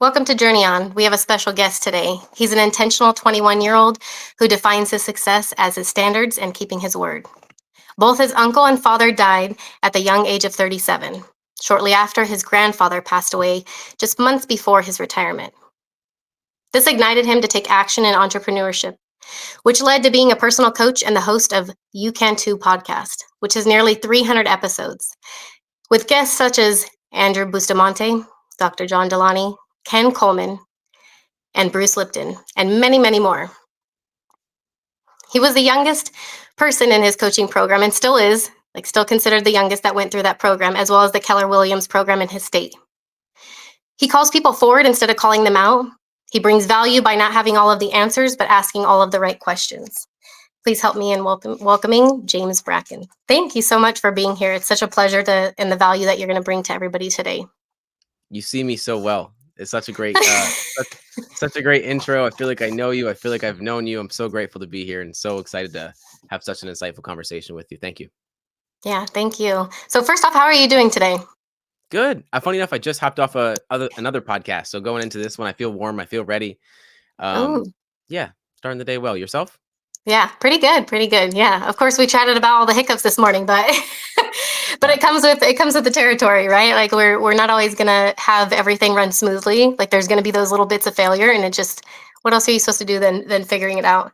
Welcome to Journey On. We have a special guest today. He's an intentional 21-year-old who defines his success as his standards and keeping his word. Both his uncle and father died at the young age of 37, shortly after his grandfather passed away just months before his retirement. This ignited him to take action in entrepreneurship, which led to being a personal coach and the host of You Can Too podcast, which has nearly 300 episodes, with guests such as Andrew Bustamante, Dr. John Delaney, Ken Coleman, and Bruce Lipton, and many, many more. He was the youngest person in his coaching program and still is, still considered the youngest that went through that program, as well as the Keller Williams program in his state. He calls people forward instead of calling them out. He brings value by not having all of the answers, but asking all of the right questions. Please help me in welcoming James Bracken. Thank you so much for being here. It's such a pleasure and the value that you're going to bring to everybody today. You see me so well. It's such a great, such a great intro. I feel like I know you. I feel like I've known you. I'm so grateful to be here and so excited to have such an insightful conversation with you. Thank you. Yeah, thank you. So first off, how are you doing today? Good. Funny enough, I just hopped off another podcast. So going into this one, I feel warm. I feel ready. Oh, Yeah, starting the day well. Yourself? yeah, pretty good, pretty good. Yeah, of course we chatted about all the hiccups this morning, but but it comes with the territory, right? Like we're not always gonna have everything run smoothly. Like there's gonna be those little bits of failure, and it just what else are you supposed to do than figuring it out?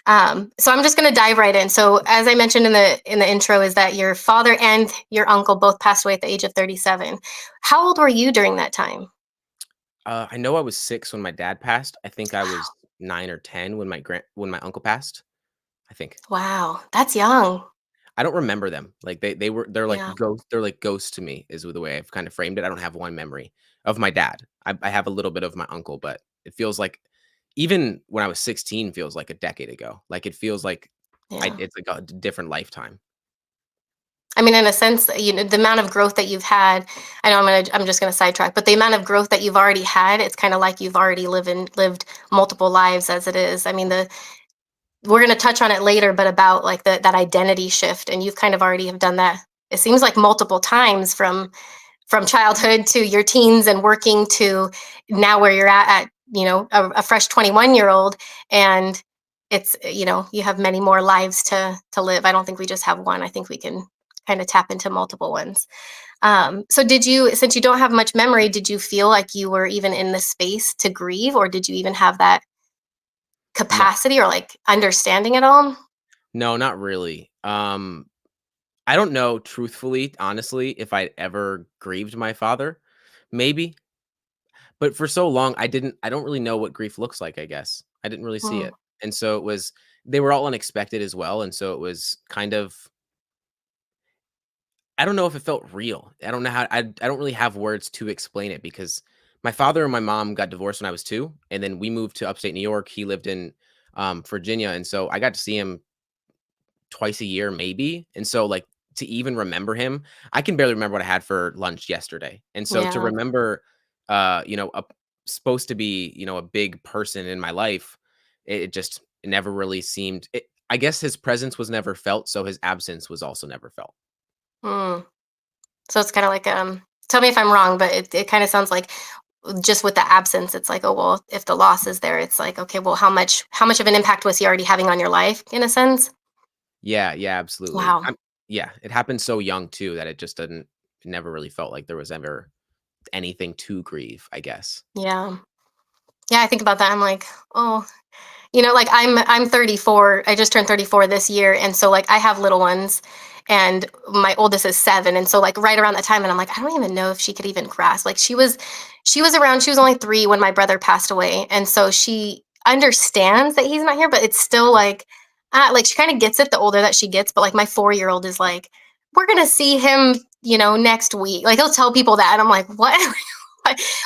So I'm just gonna dive right in. So as I mentioned in the intro, is that your father and your uncle both passed away at the age of 37. How old were you during that time? I know I was 6 when my dad passed. I think I was 9 or 10 when my uncle passed. I think. Wow, that's young. I don't remember them. Like they're like Yeah, ghosts to me is the way I've kind of framed it. I don't have one memory of my dad. I have a little bit of my uncle, but it feels like even when I was 16 feels like a decade ago. Like it feels like yeah. it's like a different lifetime. I mean, in a sense, the amount of growth that you've had. I know I'm just gonna sidetrack, but the amount of growth that you've already had, it's kind of like you've already lived multiple lives as it is. I mean, the we're gonna touch on it later, but about like that identity shift, and you've kind of already have done that. It seems like multiple times from childhood to your teens and working to now where you're at a fresh 21-year-old, and it's you have many more lives to live. I don't think we just have one. I think we can kind of tap into multiple ones. So did you, since you don't have much memory, did you feel like you were even in the space to grieve, or did you even have that No, capacity or like understanding at all? no, not really. I don't know, truthfully, honestly, if I'd ever grieved my father. Maybe. But for so long, I don't really know what grief looks like, I guess. I didn't really see Mm, it. And so they were all unexpected as well, and so it was kind of I don't know if it felt real. I don't know how I don't really have words to explain it because my father and my mom got divorced when I was 2, and then we moved to upstate New York. He lived in, Virginia, and so I got to see him twice a year maybe, and so, like, to even remember him I can barely remember what I had for lunch yesterday, and so to yeah. remember, a supposed to be, a big person in my life, it just never really seemed I guess his presence was never felt, so his absence was also never felt. Mm. So it's kind of like tell me if I'm wrong, but it kind of sounds like just with the absence, it's like, oh well, if the loss is there, it's like, okay, well, how much of an impact was he already having on your life in a sense? Yeah, yeah, absolutely. Wow. Yeah, it happened so young too that it never really felt like there was ever anything to grieve, I guess. Yeah. Yeah, I think about that. I'm like, oh, like I'm 34. I just turned 34 this year, and so like I have little ones, and my oldest is 7, and so like right around that time, and I'm like, I don't even know if she could even grasp. Like she was around. She was only 3 when my brother passed away, and so she understands that he's not here, but it's still like she kind of gets it the older that she gets. But like my 4-year-old is like, we're gonna see him, next week. Like he'll tell people that, and I'm like, what?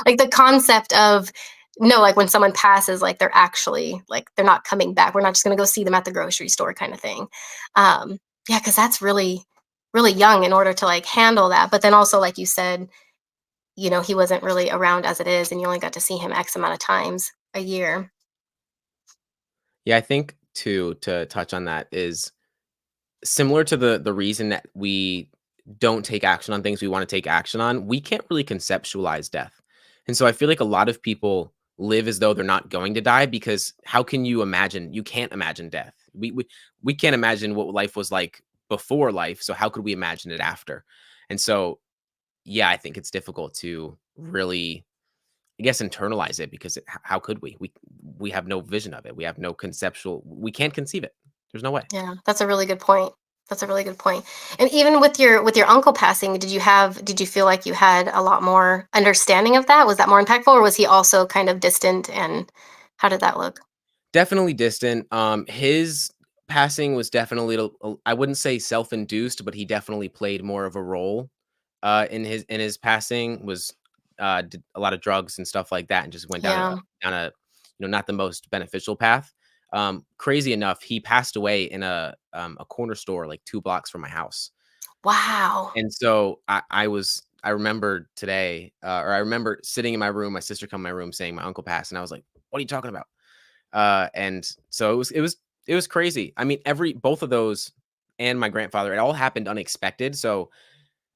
Like the concept of no, like when someone passes, like they're actually like they're not coming back. We're not just gonna go see them at the grocery store kind of thing. Yeah, because that's really, really young in order to like handle that. But then also, like you said, he wasn't really around as it is, and you only got to see him X amount of times a year. Yeah, I think to touch on that is similar to the reason that we don't take action on things we want to take action on. We can't really conceptualize death. And so I feel like a lot of people live as though they're not going to die because how can you imagine? You can't imagine death. We can't imagine what life was like before life. So how could we imagine it after? And so yeah, I think it's difficult to really, I guess, internalize it because how could we? We have no vision of it. We have no conceptual. We can't conceive it. There's no way. Yeah, that's a really good point. That's a really good point. And even with your uncle passing, did you feel like you had a lot more understanding of that? Was that more impactful, or was he also kind of distant? And how did that look? Definitely distant. His passing was definitely I wouldn't say self-induced, but he definitely played more of a role in his passing. Was did a lot of drugs and stuff like that, and just went Yeah. down a not the most beneficial path. Crazy enough, he passed away in a corner store like 2 blocks from my house. Wow. And so I remember today, or I remember sitting in my room, my sister come in my room saying my uncle passed, and I was like, "What are you talking about?" And so it was crazy. I mean, both of those and my grandfather, it all happened unexpected. So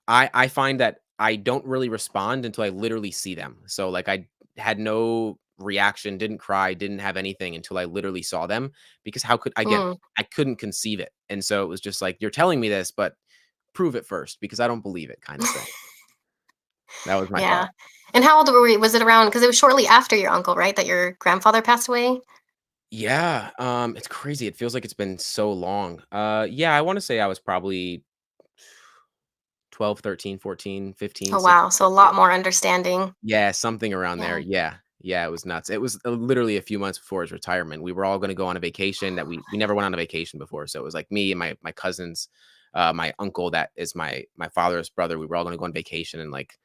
I find that I don't really respond until I literally see them. So like I had no reaction, didn't cry, didn't have anything until I literally saw them because how could Mm, I couldn't conceive it. And so it was just like you're telling me this, but prove it first because I don't believe it kind of thing. That was my yeah. thought. And how old were you? Was it around? Because it was shortly after your uncle, right? That your grandfather passed away. Yeah, it's crazy. It feels like it's been so long. Yeah, I want to say I was probably 12, 13, 14, 15, Oh 16. wow. So a lot more understanding. Yeah, something around there. Yeah. Yeah. Yeah, it was nuts. It was literally a few months before his retirement. We were all gonna go on a vacation that we never went on a vacation before. So it was like me and my cousins, my uncle that is my father's brother. We were all gonna go on vacation and like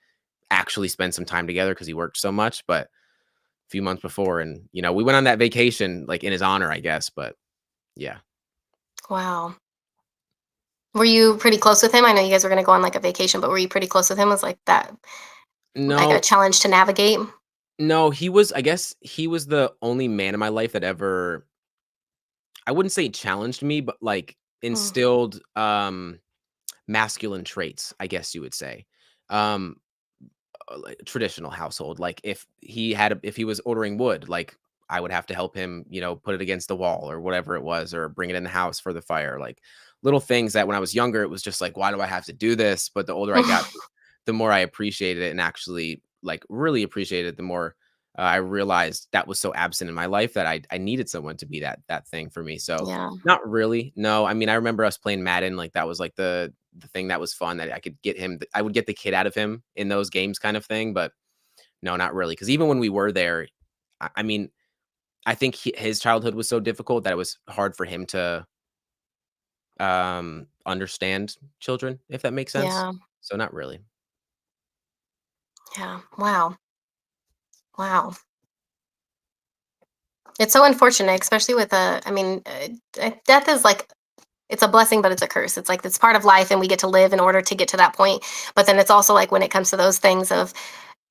actually spend some time together because he worked so much. But a few months before, and we went on that vacation like in his honor, I guess. But yeah. Wow. Were you pretty close with him? I know you guys were gonna go on like a vacation, but were you pretty close with him? Was like that like a No, challenge to navigate? no, I guess he was the only man in my life that ever, I wouldn't say challenged me, but like Mm, instilled masculine traits, I guess you would say. Um like traditional household. Like if he was ordering wood, like I would have to help him, put it against the wall or whatever it was, or bring it in the house for the fire. Like little things that when I was younger, it was just like, why do I have to do this? But the older I got, the more I appreciated it and actually like really appreciated it, the more I realized that was so absent in my life that I needed someone to be that thing for me. So yeah. not really. No, I mean I remember us playing Madden. Like that was like the thing that was fun that I could get him. I would get the kid out of him in those games, kind of thing. But no, not really. Because even when we were there, I mean, I think his childhood was so difficult that it was hard for him to understand children, if that makes sense. Yeah. So not really. Yeah. Wow. Wow. It's so unfortunate, especially with I mean, death is like it's a blessing, but it's a curse. It's like it's part of life, and we get to live in order to get to that point. But then it's also like when it comes to those things of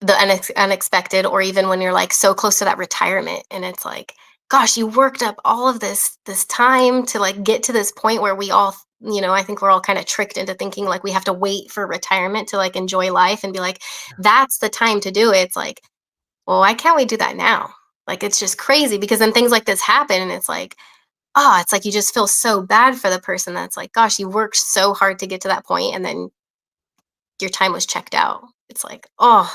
the unexpected, or even when you're like so close to that retirement, and it's like, gosh, you worked up all of this time to like get to this point where we all, I think we're all kind of tricked into thinking like we have to wait for retirement to like enjoy life and be like, that's the time to do it. It's like, well, why can't we do that now? Like, it's just crazy because then things like this happen and it's like, oh, it's like you just feel so bad for the person that's like, gosh, you worked so hard to get to that point and then your time was checked out. It's like, oh,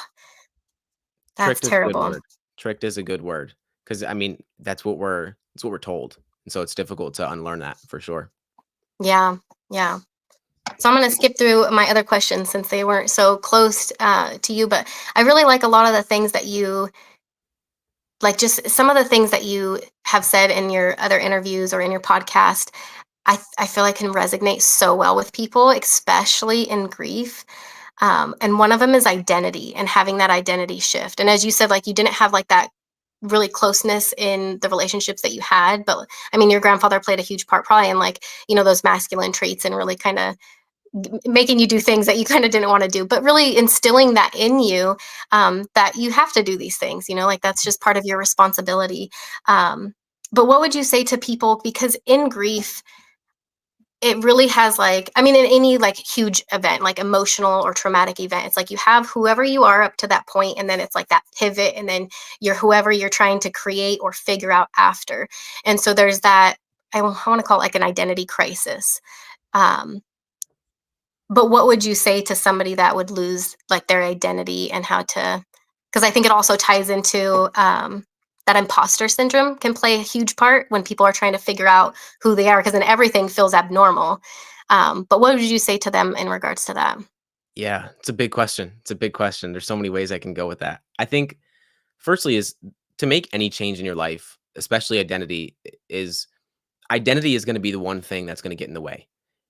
that's Tricked is a good terrible. word. Tricked is a good word because I mean that's what we're told, and so it's difficult to unlearn that for sure. Yeah. Yeah. So I'm going to skip through my other questions since they weren't so close to you, but I really like a lot of the things that you like, just some of the things that you have said in your other interviews or in your podcast. I feel like can resonate so well with people, especially in grief. And one of them is identity and having that identity shift. And as you said, like you didn't have like that really closeness in the relationships that you had, but I mean, your grandfather played a huge part probably in like, those masculine traits and really kind of making you do things that you kind of didn't want to do, but really instilling that in you, that you have to do these things, like that's just part of your responsibility. But what would you say to people? Because in grief, it really has like, I mean, in any like huge event, like emotional or traumatic event, it's like you have whoever you are up to that point, and then it's like that pivot, and then you're whoever you're trying to create or figure out after. And so there's that, I want to call it like an identity crisis. Um, but what would you say to somebody that would lose like their identity and how to, because I think it also ties into that imposter syndrome can play a huge part when people are trying to figure out who they are, because then everything feels abnormal. But what would you say to them in regards to that? Yeah, it's a big question. It's a big question. There's so many ways I can go with that. I think firstly is to make any change in your life, especially identity is going to be the one thing that's going to get in the way,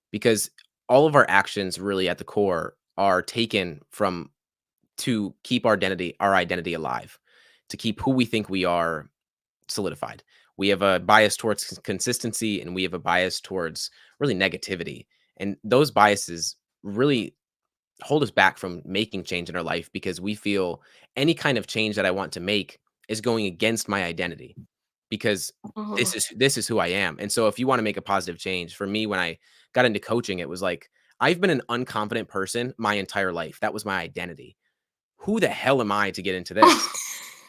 because all of our actions really at the core are taken from to keep our identity alive, to keep who we think we are solidified. We have a bias towards consistency, and we have a bias towards really negativity. And those biases really hold us back from making change in our life, because we feel any kind of change that I want to make is going against my identity, because Mhm. this is who I am. And so if you want to make a positive change, for me when I got into coaching, it was like I've been an unconfident person my entire life. That was my identity. Who the hell am I to get into this?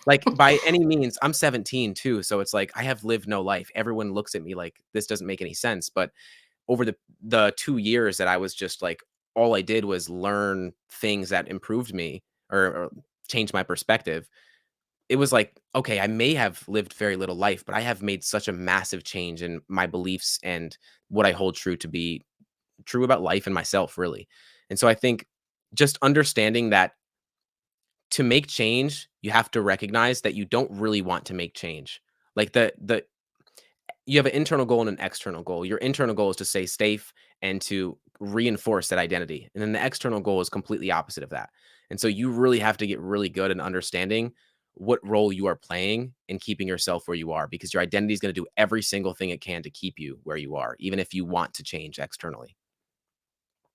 Like, by any means, I'm 17 too, so it's like I have lived no life. Everyone looks at me like this doesn't make any sense, but over the 2 years that I was just like all I did was learn things that improved me, or changed my perspective. It was like, okay, I may have lived very little life, but I have made such a massive change in my beliefs and what I hold true to be true about life and myself, really. And so I think just understanding that to make change, you have to recognize that you don't really want to make change. Like the you have an internal goal and an external goal. Your internal goal is to stay safe and to reinforce that identity. And then the external goal is completely opposite of that. And so you really have to get really good at understanding what role you are playing in keeping yourself where you are, because your identity is going to do every single thing it can to keep you where you are, even if you want to change externally.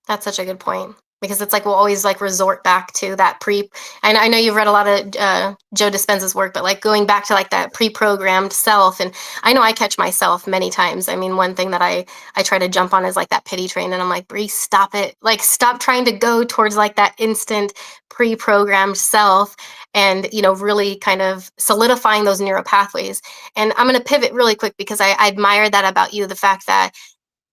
That's such a good point, because it's like we'll always like resort back to that pre. I know you've read a lot of Joe Dispenza's work, but like going back to like that pre-programmed self, and I know I catch myself many times. I mean, one thing that I try to jump on is like that pity train, and I'm like, Bree, stop it! Like, stop trying to go towards like that instant pre-programmed self, and really kind of solidifying those neural pathways. And I'm going to pivot really quick because I admire that about you, the fact that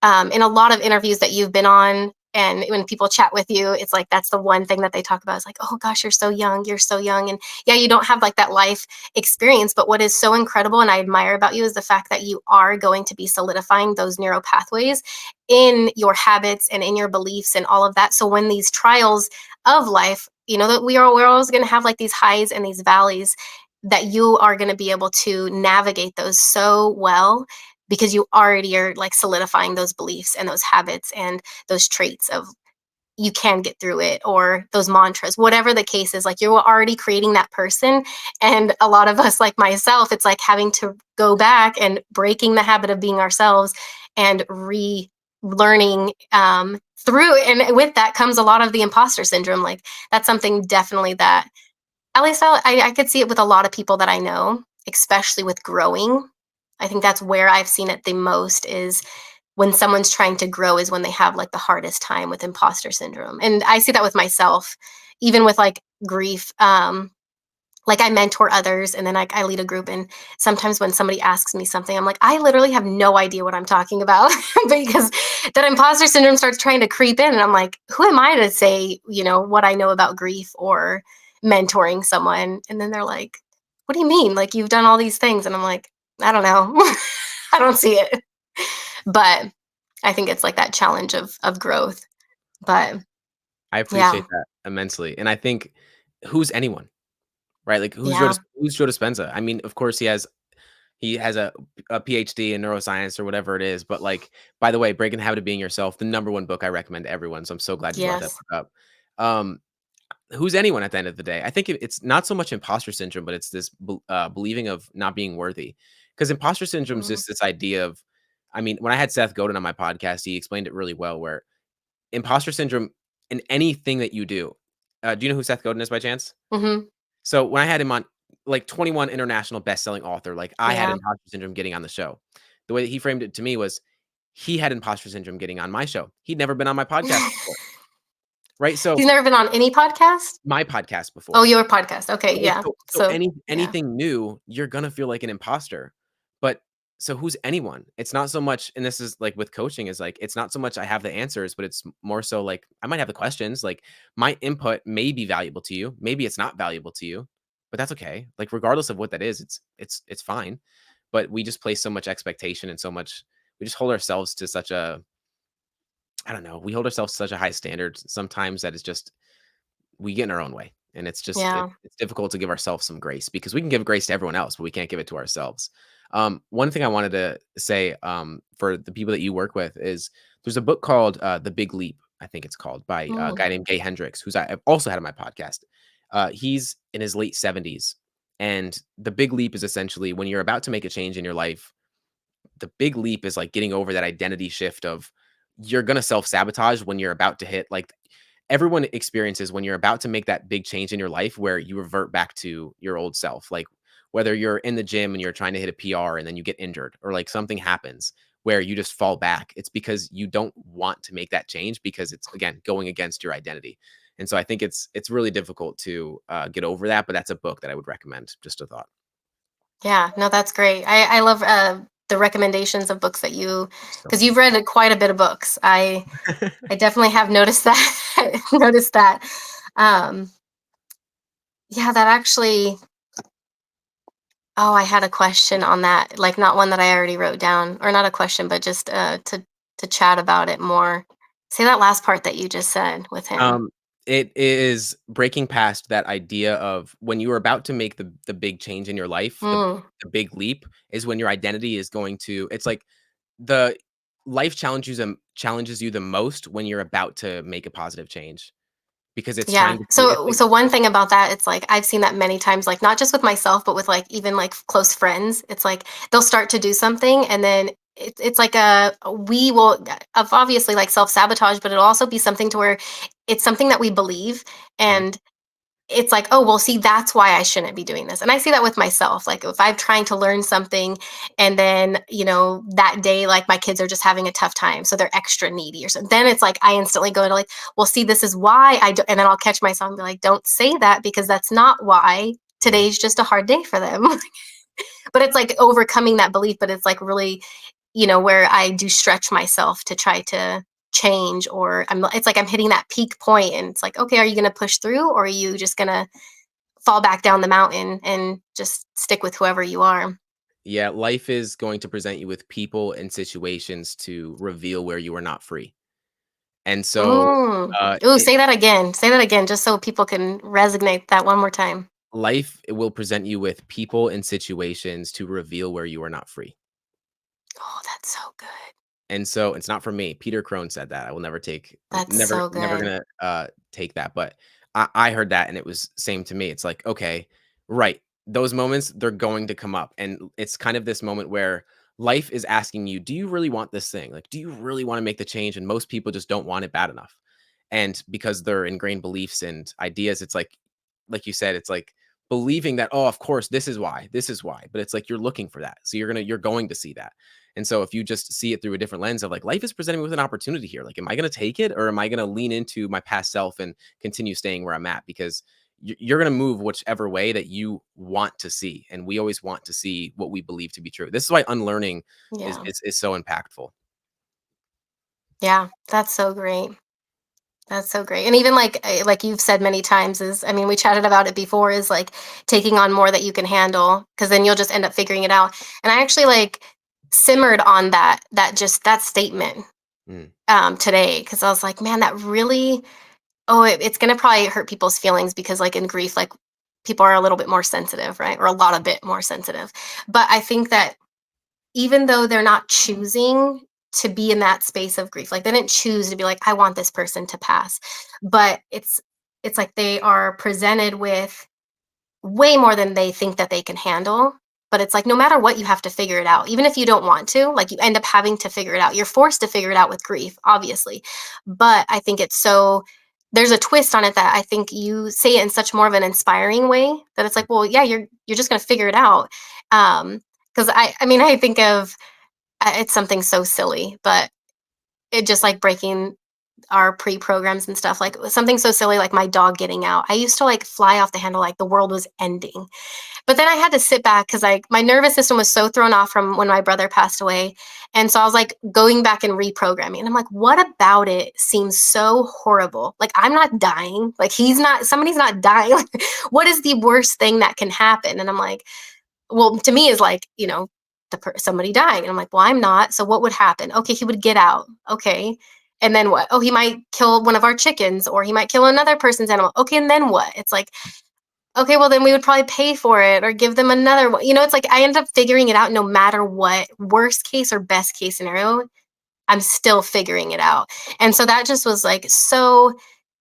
in a lot of interviews that you've been on, and when people chat with you, it's like that's the one thing that they talk about is like, oh gosh, you're so young. And yeah, you don't have like that life experience, but what is so incredible and I admire about you is the fact that you are going to be solidifying those neural pathways in your habits and in your beliefs and all of that. So when these trials of life, that we're always going to have like these highs and these valleys, that you are going to be able to navigate those so well, because you already are like solidifying those beliefs and those habits and those traits of you can get through it, or those mantras, whatever the case is, like you're already creating that person. And a lot of us, like myself, it's like having to go back and breaking the habit of being ourselves and relearning through. And with that comes a lot of the imposter syndrome. Like that's something definitely that, at least I could see it with a lot of people that I know, especially with growing. I think that's where I've seen it the most, is when someone's trying to grow is when they have like the hardest time with imposter syndrome. And I see that with myself, even with like grief. Like I mentor others, and then I lead a group, and sometimes when somebody asks me something, I'm like, I literally have no idea what I'm talking about because that imposter syndrome starts trying to creep in, and I'm like, who am I to say, what I know about grief or mentoring someone? And then they're like, what do you mean? Like you've done all these things, and I'm like, I don't know. I don't see it. But I think it's like that challenge of growth. But I yeah, appreciate that immensely. And I think who's anyone, right? Like yeah, who's Joe Dispenza? I mean, of course he has a PhD in neuroscience or whatever it is. But like, by the way, Breaking the Habit of Being Yourself, the number one book I recommend to everyone. So I'm so glad you brought that yes, book up. Um, who's anyone at the end of the day? I think it's not so much imposter syndrome, but it's this believing of not being worthy. Because imposter syndrome is mm, just this idea of, I mean, when I had Seth Godin on my podcast, he explained it really well. Where imposter syndrome in anything that you do. Do you know who Seth Godin is by chance? hmm, So when I had him on, like 21 international best-selling author, like I had yeah, imposter syndrome getting on the show. The way that he framed it to me was he had imposter syndrome getting on my show. He'd never been on my podcast before, right? So He's never been on any podcast? my podcast Oh, before. your podcast. Okay, So, like, yeah. so So, yeah. anything new, you're gonna feel like an imposter. But so who's anyone? It's not so much, and this is like with coaching, is like it's not so much I have the answers, but it's more so like I might have the questions. Like my input may be valuable to you, maybe it's not valuable to you, but that's okay. Like regardless of what that is, it's fine. But we just place so much expectation and so much. We just hold ourselves to such a, I don't know. We hold ourselves to such a high standard sometimes that it's just we get in our own way, and it's just Yeah. it's difficult to give ourselves some grace because we can give grace to everyone else, but we can't give it to ourselves. One thing I wanted to say, for the people that you work with is there's a book called The Big Leap, I think it's called, by a Mm, guy named Gay Hendricks, I've also had on my podcast. He's in his late 70s, and the big leap is essentially when you're about to make a change in your life. The big leap is like getting over that identity shift of you're gonna self sabotage when you're about to hit like everyone experiences when you're about to make that big change in your life where you revert back to your old self. Like whether you're in the gym and you're trying to hit a PR and then you get injured, or like something happens where you just fall back. It's because you don't want to make that change because it's again going against your identity. And so I think it's really difficult to get over that. But that's a book that I would recommend. Just a thought. yeah. No, that's great. I love the recommendations of books that you, So because you've many. read quite a bit of books. I definitely have noticed that. Noticed that. Um, yeah, that actually. Oh, I had a question on that, like not one that I already wrote down, or not a question, but just to chat about it more. Say that last part that you just said with him. Um, it is breaking past that idea of when you are about to make the big change in your life, Mm, the big leap is when your identity is going to it's like the life challenges you the most when you're about to make a positive change because it's yeah. trying to it's So like one thing about that, it's like I've seen that many times, like not just with myself, but with like even like close friends. It's like they'll start to do something, and then it's like we will obviously like self sabotage, but it'll also be something to where it's something that we believe, Mhm, and it's like, oh, well, see, that's why I shouldn't be doing this. And I see that with myself. Like if I'm trying to learn something and then, that day, like my kids are just having a tough time. So they're extra needy or something. Then it's like, I instantly go to like, well, see, this is why I do. And then I'll catch myself and be like, don't say that because that's not why. mhm. Today's just a hard day for them. But it's like overcoming that belief, but it's like really, where I do stretch myself to try to change, or it's like I'm hitting that peak point and it's like, okay, are you going to push through, or are you just going to fall back down the mountain and just stick with whoever you are? Yeah, life is going to present you with people and situations to reveal where you are not free. And so, Mm. Ooh, it say that again. Say that again, just so people can resonate that one more time. life will present you with people and situations to reveal where you are not free. Oh, that's so good. And so it's not from me. Peter Crone said that. I will That's never so never good. gonna take that. But I heard that and it was same to me. It's like, okay, right. Those moments, they're going to come up. And it's kind of this moment where life is asking you, do you really want this thing? Like, do you really want to make the change? And most people just don't want it bad enough. And because they're ingrained beliefs and ideas, it's like you said, it's like believing that, oh, of course, this is why. But it's like you're looking for that. So you're going to see that. And so if you just see it through a different lens of like life is presenting me with an opportunity here, like, am I going to take it or am I going to lean into my past self and continue staying where I'm at? Because you're going to move whichever way that you want to see. And we always want to see what we believe to be true. This is why unlearning is, Yeah. is, is so impactful. Yeah. That's so great. That's so great. And even like you've said many times is, I mean, we chatted about it before, is like taking on more that you can handle, because then you'll just end up figuring it out. And I actually like simmered on that statement Mm, today, because I was like, man, that really, oh, it's going to probably hurt people's feelings, because like in grief, like people are a little bit more sensitive, right? Or a lot a bit more sensitive. But I think that even though they're not choosing to be in that space of grief, like they didn't choose to be like, I want this person to pass, but it's like they are presented with way more than they think that they can handle. But it's like no matter what, you have to figure it out. Even if you don't want to, like you end up having to figure it out. You're forced to figure it out with grief, obviously. But I think it's so, there's a twist on it that I think you say it in such more of an inspiring way, that it's like, well, yeah, you're just gonna figure it out. Because I mean, I think of, it's something so silly, but it just like breaking our pre-programs and stuff, like something so silly like my dog getting out. I used to like fly off the handle like the world was ending. But then I had to sit back because like my nervous system was so thrown off from when my brother passed away. And so I was like going back and reprogramming. And I'm like, what about it seems so horrible? Like I'm not dying. Like somebody's not dying. What is the worst thing that can happen? And I'm like, well, to me is like, somebody dying. And I'm like, well, I'm not. So what would happen? Okay, he would get out. Okay. And then what? Oh, he might kill one of our chickens or he might kill another person's animal. Okay, and then what? It's like, okay, well, then we would probably pay for it or give them another one. It's like I end up figuring it out no matter what, worst case or best case scenario, I'm still figuring it out. And so that just was like so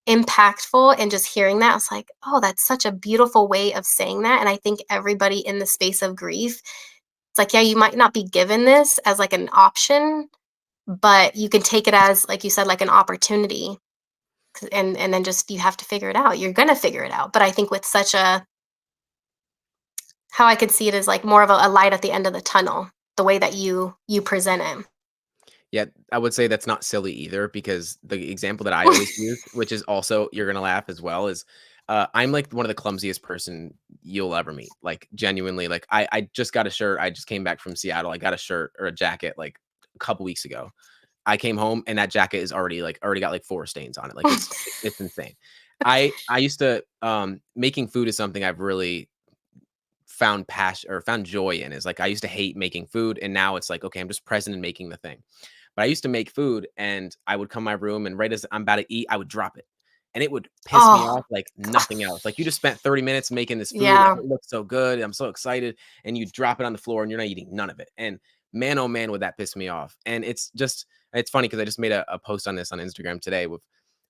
impactful. And just hearing that, I was like, oh, that's such a beautiful way of saying that. And I think everybody in the space of grief, it's like, yeah, you might not be given this as like an option, but you can take it as, like you said, like an opportunity. And then just you have to figure it out. You're gonna figure it out. But I think with such a how I could see it is like more of a light at the end of the tunnel, the way that you present Yeah, I would say that's not silly either because the example that I always use, which is also you're gonna laugh as well, is I'm like one of the clumsiest person you'll ever meet. Like genuinely, like I just got a shirt. I just came back from Seattle. I got a shirt or a jacket like a couple weeks ago. I came home and that jacket is already got like 4 stains on it. Like it. it's insane. I used to making food is something I've really found passion or found joy in. Is like I used to hate making food and now it's like okay, I'm just present in making the thing. But I used to make food and I would come in my room and right as I'm about to eat, I would drop it. And it would piss me Oh, off like nothing else. Like you just spent 30 minutes making this food. Like yeah, it looks so good. I'm so excited. And you drop it on the floor and you're not eating none of it. And man, oh man, would that piss me off. And it's funny because I just made a post on this on Instagram today with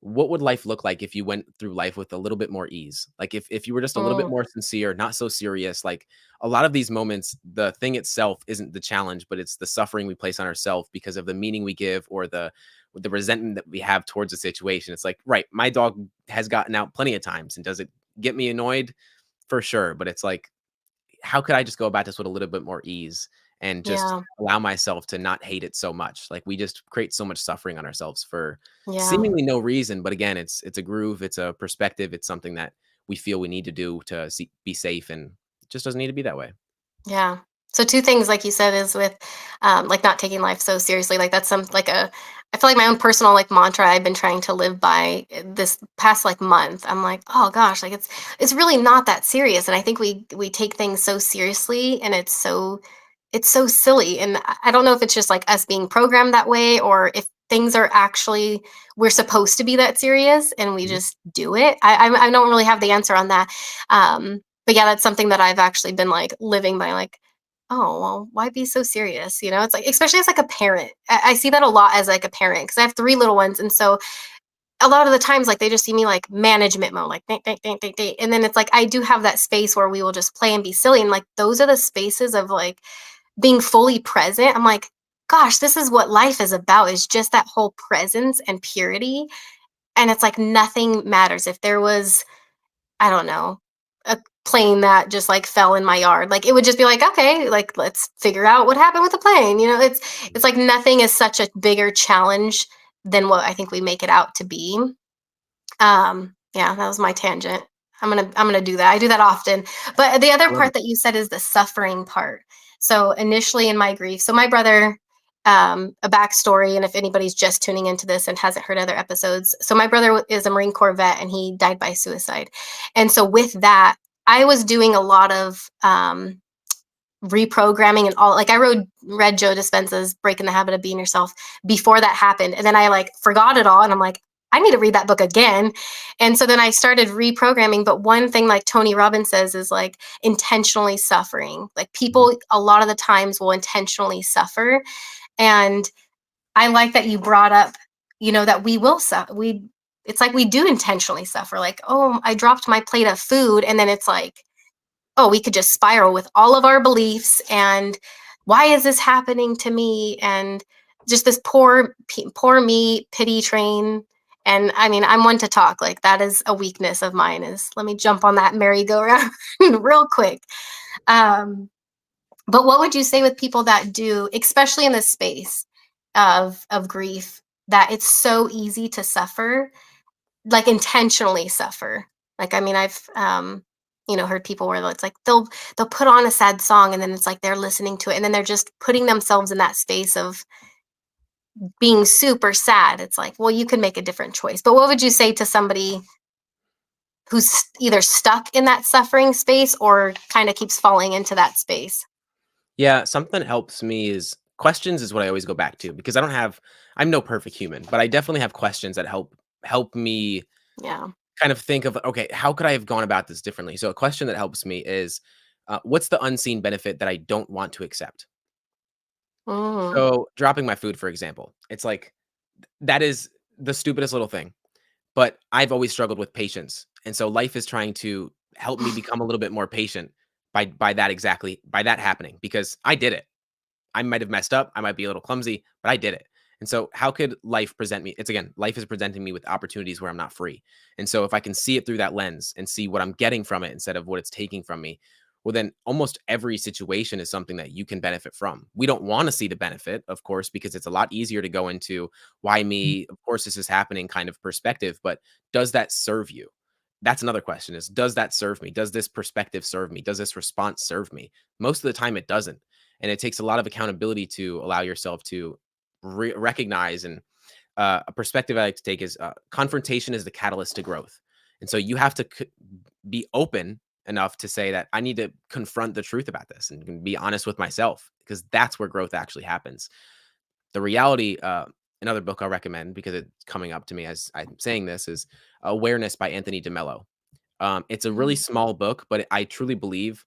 what would life look like if you went through life with a little bit more ease? Like if you were just a little bit mm, more sincere, not so serious, like a lot of these moments, the thing itself isn't the challenge, but it's the suffering we place on ourselves because of the meaning we give or the resentment that we have towards the situation. It's like, right, my dog has gotten out plenty of times, and does it get me annoyed? For sure, but it's like, how could I just go about this with a little bit more ease and just yeah, allow myself to not hate it so much? Like we just create so much suffering on ourselves for yeah, seemingly no reason, but again, it's a groove, it's a perspective, it's something that we feel we need to do to be safe, and it just doesn't need to be that way. yeah. So two things, like you said, is with like not taking life so seriously. Like that's some like a I feel like my own personal like mantra I've been trying to live by this past like month. I'm like, oh gosh, like it's really not that serious. And I think we take things so seriously and it's so silly. And I don't know if it's just like us being programmed that way or if things are actually we're supposed to be that serious and we Mhm. just do it. I don't really have the answer on that. But yeah, that's something that I've actually been like living by. Like, oh well, why be so serious? It's like especially as like a parent. I see that a lot as like a parent because I have three little ones, and so a lot of the times like they just see me like management mode, like think, think, think, think, think. And then it's like I do have that space where we will just play and be silly, and like those are the spaces of like being fully present. I'm like, gosh, this is what life is about, is just that whole presence and purity. And it's like nothing matters. If there was, I don't know, a plane that just like fell in my yard, like it would just be like, okay, like let's figure out what happened with the plane. It's like nothing is such a bigger challenge than what I think we make it out to be. Yeah, that was my tangent. I'm gonna do that. I do that often. But the other I love part it. that you said is the suffering part. So initially in my grief, so my brother, a backstory, and if anybody's just tuning into this and hasn't heard other episodes, so my brother is a Marine Corps vet and he died by suicide. And so with that, I was doing a lot of reprogramming and all. Like I read Joe Dispenza's Breaking the Habit of Being Yourself before that happened, and then I like forgot it all, and I'm like, I need to read that book again. And so then I started reprogramming. But one thing like Tony Robbins says is like intentionally suffering. Like Mhm. people a lot of the times will intentionally suffer. And I like that you brought up, that we will suffer. It's like we do intentionally suffer. Like, oh, I dropped my plate of food. And then it's like, oh, we could just spiral with all of our beliefs and why is this happening to me? And just this poor me pity train. And I mean, I'm one to talk. Like that is a weakness of mine. Is let me jump on that merry-go-round real quick. Um, but what would you say with people that do, especially in this space of grief? that it's so easy to suffer, like intentionally suffer. Like, I mean, I've heard people where it's like they'll put on a sad song and then it's like they're listening to it and then they're just putting themselves in that space of being super sad. It's like, well, you could make a different choice. But what would you say to somebody who's either stuck in that suffering space or kind of keeps falling into that space? Yeah, something that helps me is questions is what I always go back to because I'm no perfect human, but I definitely have questions that help me Yeah. kind of think of, okay, how could I have gone about this differently? So a question that helps me is, what's the unseen benefit that I don't want to accept? Mm. So dropping my food, for example, it's like that is the stupidest little thing, but I've always struggled with patience, and so life is trying to help me become a little bit more patient by that happening because I did it. I might have messed up, I might be a little clumsy, but I did it. And so how could life present me? It's again, life is presenting me with opportunities where I'm not free. And so if I can see it through that lens and see what I'm getting from it instead of what it's taking from me, well, then almost every situation is something that you can benefit from. We don't want to see the benefit, of course, because it's a lot easier to go into why me, of course, this is happening kind of perspective, but does that serve you? That's another question is, does that serve me? Does this perspective serve me? Does this response serve me? Most of the time it doesn't, and it takes a lot of accountability to allow yourself to recognize. And a perspective I like to take is confrontation is the catalyst to growth, and so you have to be open enough to say that I need to confront the truth about this and be honest with myself because that's where growth actually happens. The reality, another book I'll recommend because it's coming up to me as I'm saying this is Awareness by Anthony DeMello. It's a really Mm. small book, but I truly believe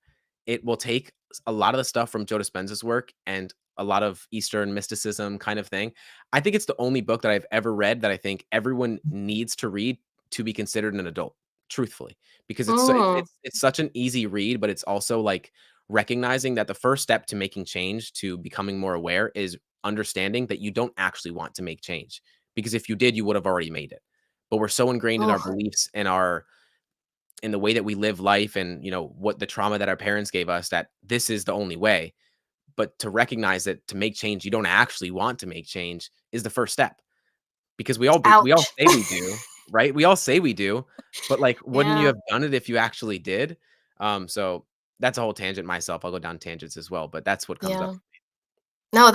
it will take a lot of the stuff from Joe Dispenza's work and a lot of Eastern mysticism kind of thing. I think it's the only book that I've ever read that I think everyone needs to read to be considered an adult, truthfully, because Mm. it's such an easy read, but it's also like recognizing that the first step to making change, to becoming more aware, is understanding that you don't actually want to make change. Because if you did, you would have already made it. But we're so ingrained in our Oh, beliefs and our in the way that we live life and what the trauma that our parents gave us that this is the only way, but to recognize that to make change you don't actually want to make change is the first step because we all ouch. say we do, right? We all say we do, but like wouldn't you Yeah. have done it if you actually did? So that's a whole tangent myself. I'll go down tangents as well, but that's what comes up. Yeah. No,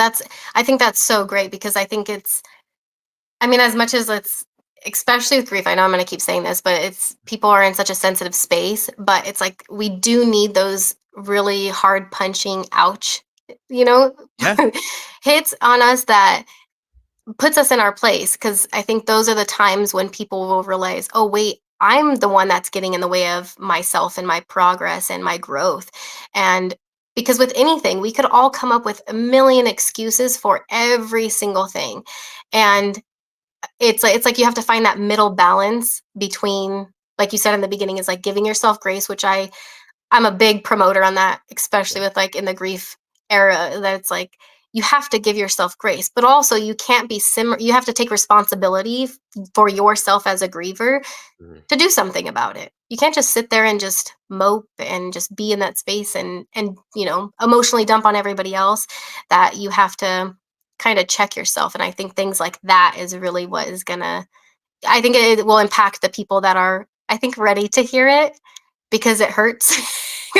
I think that's so great because I think I mean, as much as it's especially with grief, I know I'm gonna keep saying this, but it's people are in such a sensitive space, but it's like we do need those really hard punching ouch, you know, Yeah. hits on us that puts us in our place because I think those are the times when people will realize, oh, wait, I'm the one that's getting in the way of myself and my progress and my growth. And because with anything, we could all come up with a million excuses for every single thing. And it's like you have to find that middle balance between, like you said in the beginning, is like giving yourself grace, which I'm a big promoter on that, especially Yeah. with like in the grief era, that it's like you have to give yourself grace, but also you can't be you have to take responsibility for yourself as a griever Mhm. to do something about it. You can't just sit there and just mope and just be in that space and emotionally dump on everybody else. That you have to kind of check yourself. And I think things like that is really what is gonna I think it will impact the people that are, I think, ready to hear it because it hurts.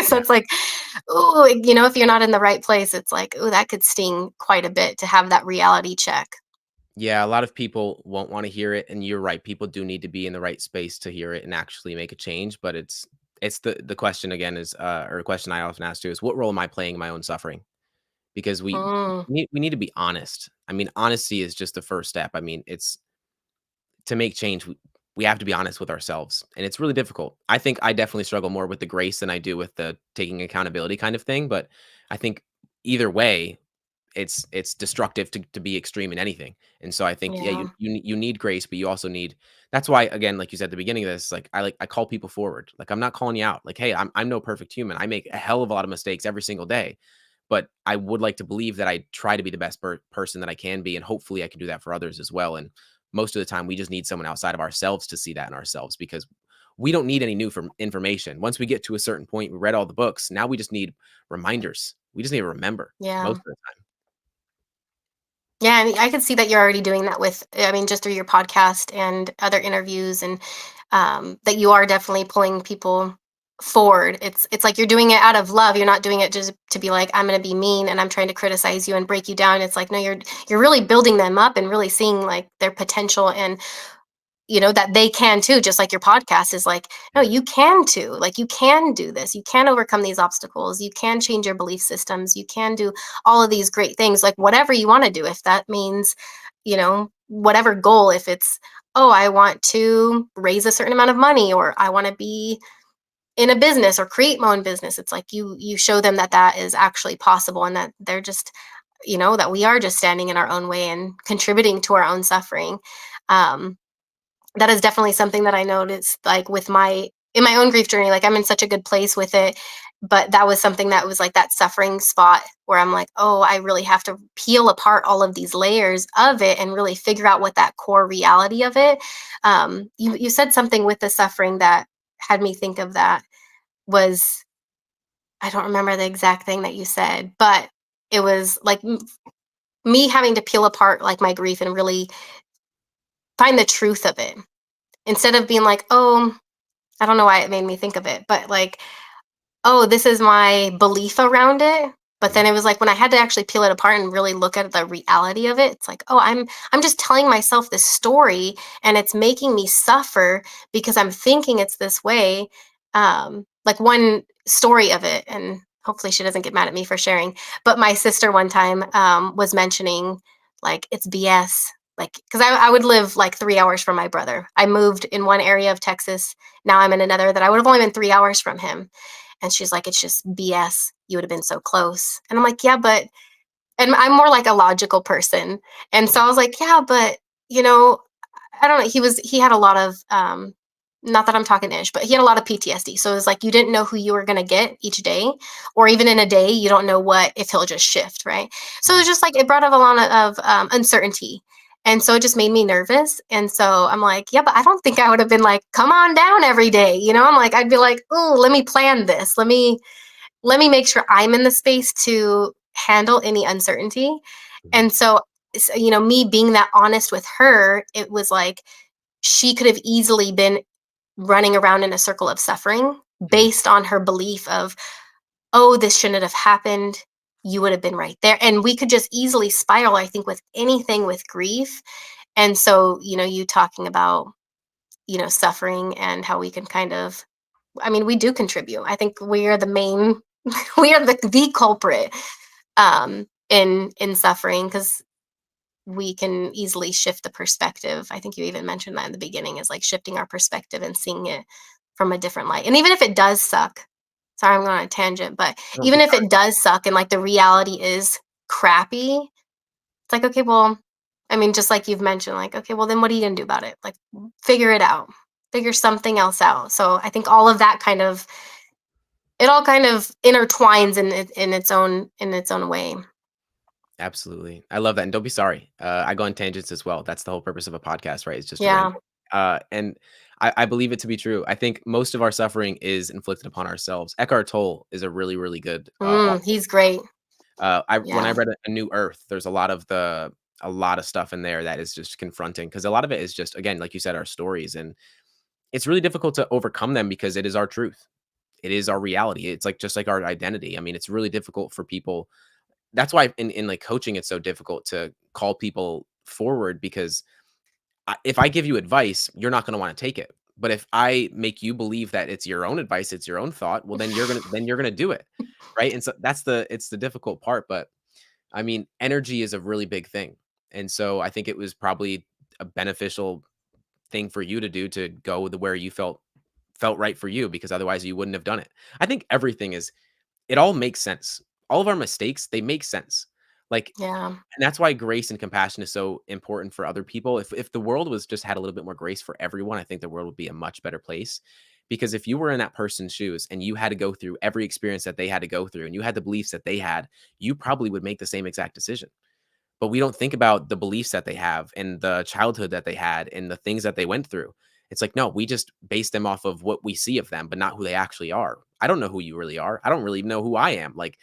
So Yeah. it's like, ooh, if you're not in the right place, it's like, ooh, that could sting quite a bit to have that reality check. Yeah, a lot of people won't want to hear it, and you're right. People do need to be in the right space to hear it and actually make a change. But it's the question again is, or a question I often ask too is, what role am I playing in my own suffering? Because Mm, we need to be honest. I mean, honesty is just the first step. I mean, it's to make change. We have to be honest with ourselves, and it's really difficult. I think I definitely struggle more with the grace than I do with the taking accountability kind of thing. But I think either way, it's destructive to be extreme in anything. And so I think, yeah, yeah, you need grace, but you also need that's why again, like you said at the beginning of this, like I call people forward. Like I'm not calling you out. Like, hey, I'm no perfect human. I make a hell of a lot of mistakes every single day. But I would like to believe that I try to be the best person that I can be, and hopefully I can do that for others as well. And most of the time, we just need someone outside of ourselves to see that in ourselves because we don't need any new information. Once we get to a certain point, we read all the books. Now we just need reminders. We just need to remember yeah. most of the time. Yeah, and I can see that you're already doing that with, I mean, just through your podcast and other interviews, and that you are definitely pulling people forward. It's like you're doing it out of love. You're not doing it just to be like, I'm going to be mean and I'm trying to criticize you and break you down. It's like, no, you're really building them up and really seeing like their potential, and that they can too, just like your podcast is like, no, Yeah. you can too. Like, you can do this. You can overcome these obstacles. You can change your belief systems. You can do all of these great things, like whatever you want to do. If that means, whatever goal, if it's, oh, I want to raise a certain amount of money, or I want to be in a business or create my own business, it's like you show them that that is actually possible, and that they're just, that we are just standing in our own way and contributing to our own suffering. Um, that is definitely something that I noticed, like with my in my own grief journey. Like, I'm in such a good place with it, but that was something that was like that suffering spot where I'm like, oh, I really have to peel apart all of these layers of it and really figure out what that core reality of it. You said something with the suffering that had me think of that was, I don't remember the exact thing that you said, but it was like me having to peel apart like my grief and really find the truth of it, instead of being like, oh, I don't know why it made me think of it, but like, oh, this is my belief around it. But Mhm. then it was like when I had to actually peel it apart and really look at the reality of it, it's like, oh, I'm just telling myself this story, and it's making me suffer because I'm thinking it's this way. Like, one story of it, and hopefully she doesn't get mad at me for sharing, but my sister one time was mentioning like it's BS. Like, because I would live like 3 hours from my brother. I moved in one area of Texas. Now I'm in another that I would have only been 3 hours from him. And she's like, it's just BS. You would have been so close. And I'm like, yeah, but, and I'm more like a logical person. And so Yeah. I was like, yeah, but, you know, I don't know. He had a lot of, not that I'm talking ish, but he had a lot of PTSD. So it was like, you didn't know who you were going to get each day, or even in a day, you don't know what, if he'll just shift. Right. So it Mhm. was just like, it brought up a lot of uncertainty. And so it just made me nervous. And so I'm like, yeah, but I don't think I would have been like, come on down every day. I'm like, I'd be like, oh, let me plan this. Let me make sure I'm in the space to handle any uncertainty. Mhm. And so, me being that honest with her, it was like she could have easily been running around in a circle of suffering Mhm. based on her belief of, oh, this shouldn't have happened. You would have been right there. And we could just easily spiral, I think, with anything with grief. And so, you talking about, suffering and how we can kind of, I mean, we do contribute. I think we are the main, we are the culprit in suffering, because we can easily shift the perspective. I think you even mentioned that in the beginning, is like shifting our perspective and seeing it from a different light. And even if it does suck, sorry, I'm going on a tangent, but No, even keep if going. it does suck and like the reality is crappy, it's like, okay, well, I mean, just like you've mentioned, like, okay, well, then what are you going to do about it? Like, figure it out, figure something else out. So I think all of that kind of, it all kind of intertwines in its own way. Absolutely. I love that, and don't be sorry. I go on tangents as well. That's the whole purpose of a podcast, right? It's just to rant. Yeah. And I believe it to be true. I think most of our suffering is inflicted upon ourselves. Eckhart Tolle is a really, really good author. He's great. I when I Yeah. read A New Earth, there's a lot of stuff in there that is just confronting because a lot of it is just again, like you said, our stories, and it's really difficult to overcome them because it is our truth. It is our reality. It's like just like our identity. I mean, it's really difficult for people. That's why in like coaching, it's so difficult to call people forward because if I give you advice, you're not going to want to take it. But if I make you believe that it's your own advice, it's your own thought, well, then you're gonna do it, right? And so it's the difficult part. But I mean, energy is a really big thing, and so I think it was probably a beneficial thing for you to do to go the where you felt right for you because otherwise you wouldn't have done it. I think everything is it all makes sense. All of our mistakes, they make sense. Like Yeah. and that's why grace and compassion is so important for other people. If the world was just had a little bit more grace for everyone, I think the world would be a much better place. Because if you were in that person's shoes and you had to go through every experience that they had to go through and you had the beliefs that they had, you probably would make the same exact decision. But we don't think about the beliefs that they have and the childhood that they had and the things that they went through. It's like, no, we just base them off of what we see of them, but not who they actually are. I don't know who you really are. I don't really know who I am. Like,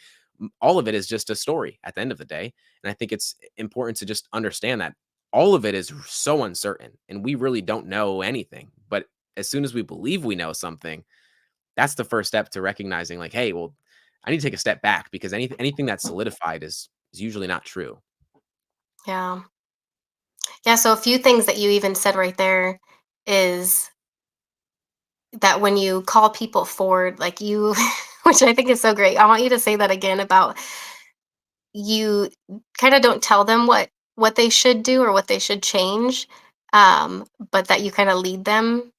all of it is just a story at the end of the day. And I think it's important to just understand that all of it is so uncertain and we really don't know anything. But as soon as we believe we know something, that's the first step to recognizing like, hey, well, I need to take a step back because anything that's solidified is usually not true. Yeah. Yeah, so a few things that you even said right there is that when you call people forward, like you, which I think is so great. I want you to say that again about you kind of don't tell them what they should do or what they should change, but that you kind of lead them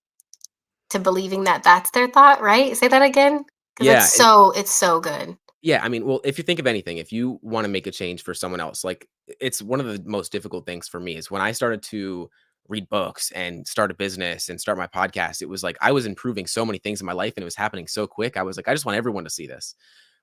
to believing that that's their thought, right? Say that again, because Yeah. it's so good. Yeah, I mean, well, if you think of anything, if you want to make a change for someone else, like it's one of the most difficult things for me is when I started to read books and start a business and start my podcast, it was like I was improving so many things in my life and it was happening so quick. I was like, I just want everyone to see this.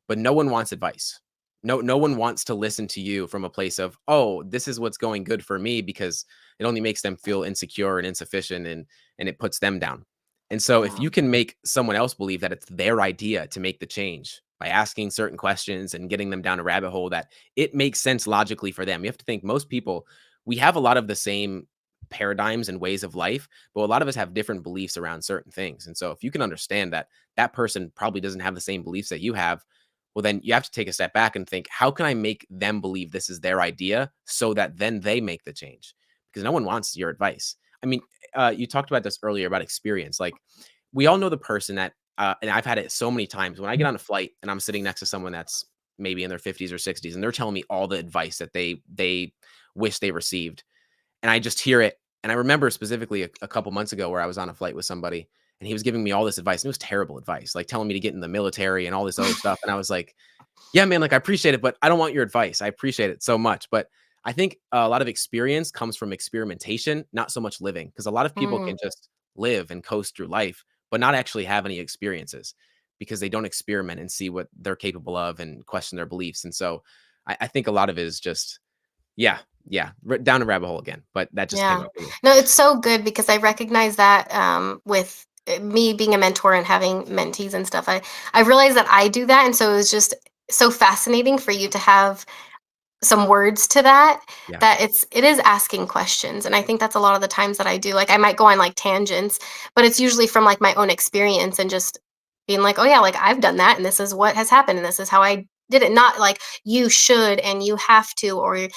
But no one wants advice. No one wants to listen to you from a place of, "Oh, this is what's going good for me," because it only makes them feel insecure and insufficient and it puts them down. And so if Yeah. you can make someone else believe that it's their idea to make the change by asking certain questions and getting them down a rabbit hole that it makes sense logically for them. You have to think most people, we have a lot of the same paradigms and ways of life, but a lot of us have different beliefs around certain things. And so if you can understand that that person probably doesn't have the same beliefs that you have, well, then you have to take a step back and think, how can I make them believe this is their idea so that then they make the change? Because no one wants your advice. I mean, you talked about this earlier about experience. Like, we all know the person that, and I've had it so many times when I get on a flight and I'm sitting next to someone that's maybe in their 50s or 60s, and they're telling me all the advice that they wish they received, and I just hear it. And I remember specifically a couple months ago where I was on a flight with somebody and he was giving me all this advice. And it was terrible advice, like telling me to get in the military and all this other stuff. And I was like, yeah, man, like I appreciate it, but I don't want your advice. I appreciate it so much. But I think a lot of experience comes from experimentation, not so much living, because a lot of people Mm, can just live and coast through life, but not actually have any experiences because they don't experiment and see what they're capable of and question their beliefs. And so I think a lot of it is just, yeah, yeah, down a rabbit hole again. But that just came yeah. up for me. No, it's so good because I recognize that with me being a mentor and having mentees and stuff. I realized that I do that, and so it was just so fascinating for you to have some words to that, Yeah. that it is asking questions. And I think that's a lot of the times that I do, like I might go on like tangents, but it's usually from like my own experience and just being like, oh yeah, like I've done that and this is what has happened and this is how I did it. Not like you should and you have to, or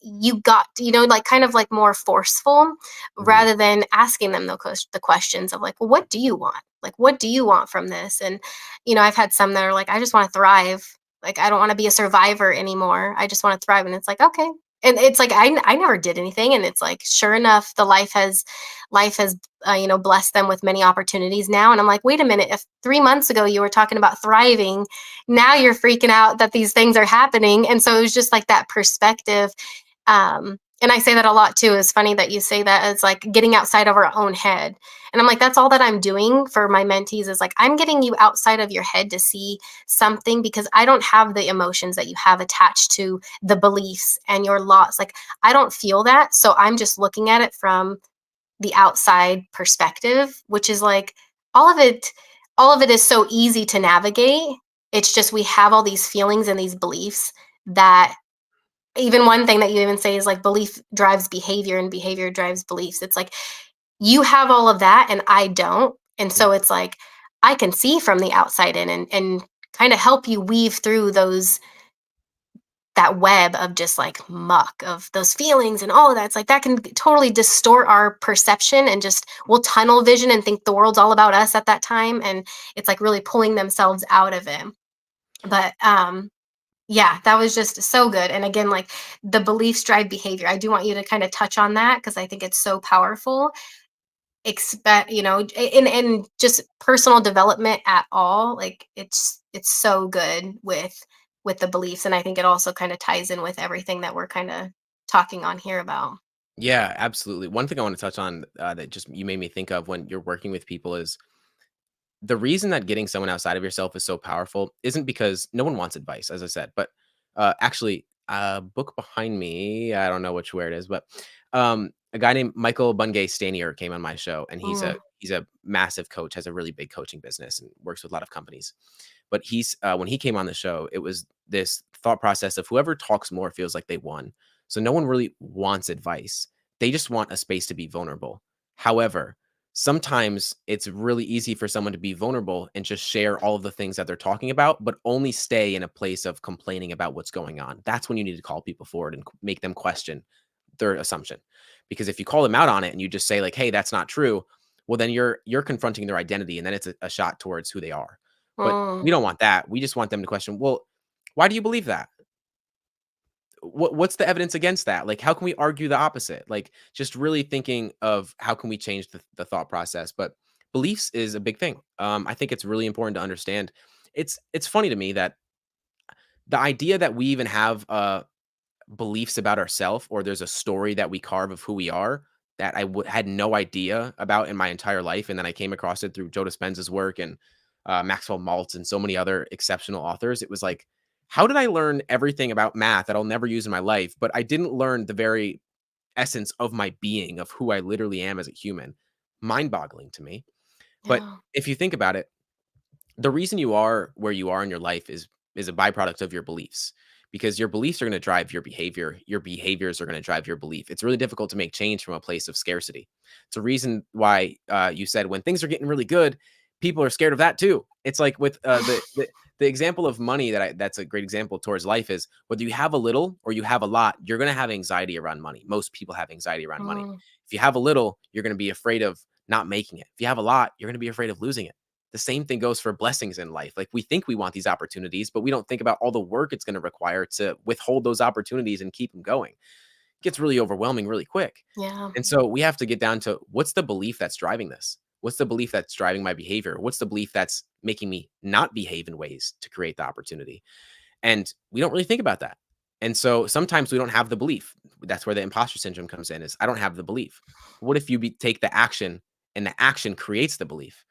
you got, like kind of like more forceful, Mhm. rather than asking them the questions of like, well, what do you want? Like, what do you want from this? And I've had some that are like, I just want to thrive. Like, I don't want to be a survivor anymore. I just want to thrive. And it's like, okay. And it's like I never did anything, and it's like sure enough, the life has blessed them with many opportunities now. And I'm like, wait a minute, if 3 months ago you were talking about thriving, now you're freaking out that these things are happening. And so it was just like that perspective. And I say that a lot too. It's funny that you say that. It's like getting outside of our own head. And I'm like, that's all that I'm doing for my mentees is like, I'm getting you outside of your head to see something, because I don't have the emotions that you have attached to the beliefs and your loss. Like, I don't feel that. So I'm just looking at it from the outside perspective, which is like all of it, all of it is so easy to navigate. It's just we have all these feelings and these beliefs that, even one thing that you even say is like belief drives behavior and behavior drives beliefs. It's like you have all of that and I don't. And Yeah. so it's like I can see from the outside in and kind of help you weave through that web of just like muck of those feelings and all of that. It's like that can totally distort our perception, and just we'll tunnel vision and think the world's all about us at that time. And it's like really pulling themselves out of it. But yeah, that was just so good. And again, like the beliefs drive behavior. I do want you to kind of touch on that because I think it's so powerful. Expect, and just personal development at all. Like it's so good with the beliefs. And I think it also kind of ties in with everything that we're kind of talking on here about. Yeah, absolutely. One thing I want to touch on that just you made me think of when you're working with people is the reason that getting someone outside of yourself is so powerful isn't because no one wants advice, as I said, but actually, a book behind me, I don't know which where it is, but a guy named Michael Bungay Stanier came on my show, and Mm, he's a massive coach, has a really big coaching business, and works with a lot of companies. But he's when he came on the show, it was this thought process of whoever talks more feels like they won. So no one really wants advice. They just want a space to be vulnerable. However, sometimes it's really easy for someone to be vulnerable and just share all of the things that they're talking about, but only stay in a place of complaining about what's going on. That's when you need to call people forward and make them question their assumption. Because if you call them out on it and you just say like, "Hey, that's not true," well, then you're confronting their identity, and then it's a shot towards who they are. But Mm, we don't want that. We just want them to question, "Well, why do you believe that? What's the evidence against that? Like, how can we argue the opposite?" Like, just really thinking of how can we change the thought process. But beliefs is a big thing. I think it's really important to understand. It's funny to me that the idea that we even have beliefs about ourselves, or there's a story that we carve of who we are that had no idea about in my entire life, and then I came across it through Joe Dispenza's work and Maxwell Maltz and so many other exceptional authors. It was like, how did I learn everything about math that I'll never use in my life, but I didn't learn the very essence of my being, of who I literally am as a human? Mind-boggling to me. But yeah. if you think about it, the reason you are where you are in your life is a byproduct of your beliefs, because your beliefs are going to drive your behaviors are going to drive your belief. It's really difficult to make change from a place of scarcity. It's a reason why you said when things are getting really good, people are scared of that too. It's like with the example of money that's a great example towards life is whether you have a little or you have a lot, you're going to have anxiety around money. Most people have anxiety around money. Mm, If you have a little, you're going to be afraid of not making it. If you have a lot, you're going to be afraid of losing it. The same thing goes for blessings in life. Like, we think we want these opportunities, but we don't think about all the work it's going to require to withhold those opportunities and keep them going. It gets really overwhelming really quick. yeah. And so we have to get down to, what's the belief that's driving this? What's the belief that's driving my behavior? What's the belief that's making me not behave in ways to create the opportunity? And we don't really think about that. And so sometimes we don't have the belief. That's where the imposter syndrome comes in, is I don't have the belief. What if you take the action, and the action creates the belief?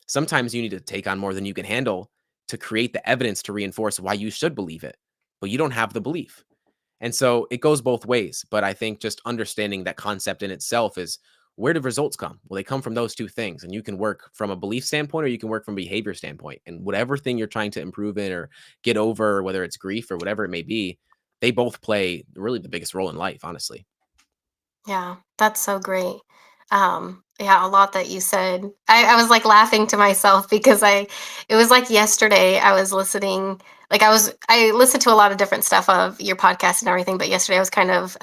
Sometimes you need to take on more than you can handle to create the evidence to reinforce why you should believe it, but you don't have the belief. And so it goes both ways. But I think just understanding that concept in itself is, where do results come? Well, they come from those two things. And you can work from a belief standpoint, or you can work from a behavior standpoint. And whatever thing you're trying to improve in or get over, whether it's grief or whatever it may be, they both play really the biggest role in life, honestly. Yeah, that's so great. Yeah, a lot that you said. I was like laughing to myself because it was like yesterday I was listening, I listened to a lot of different stuff of your podcast and everything, but yesterday I was kind of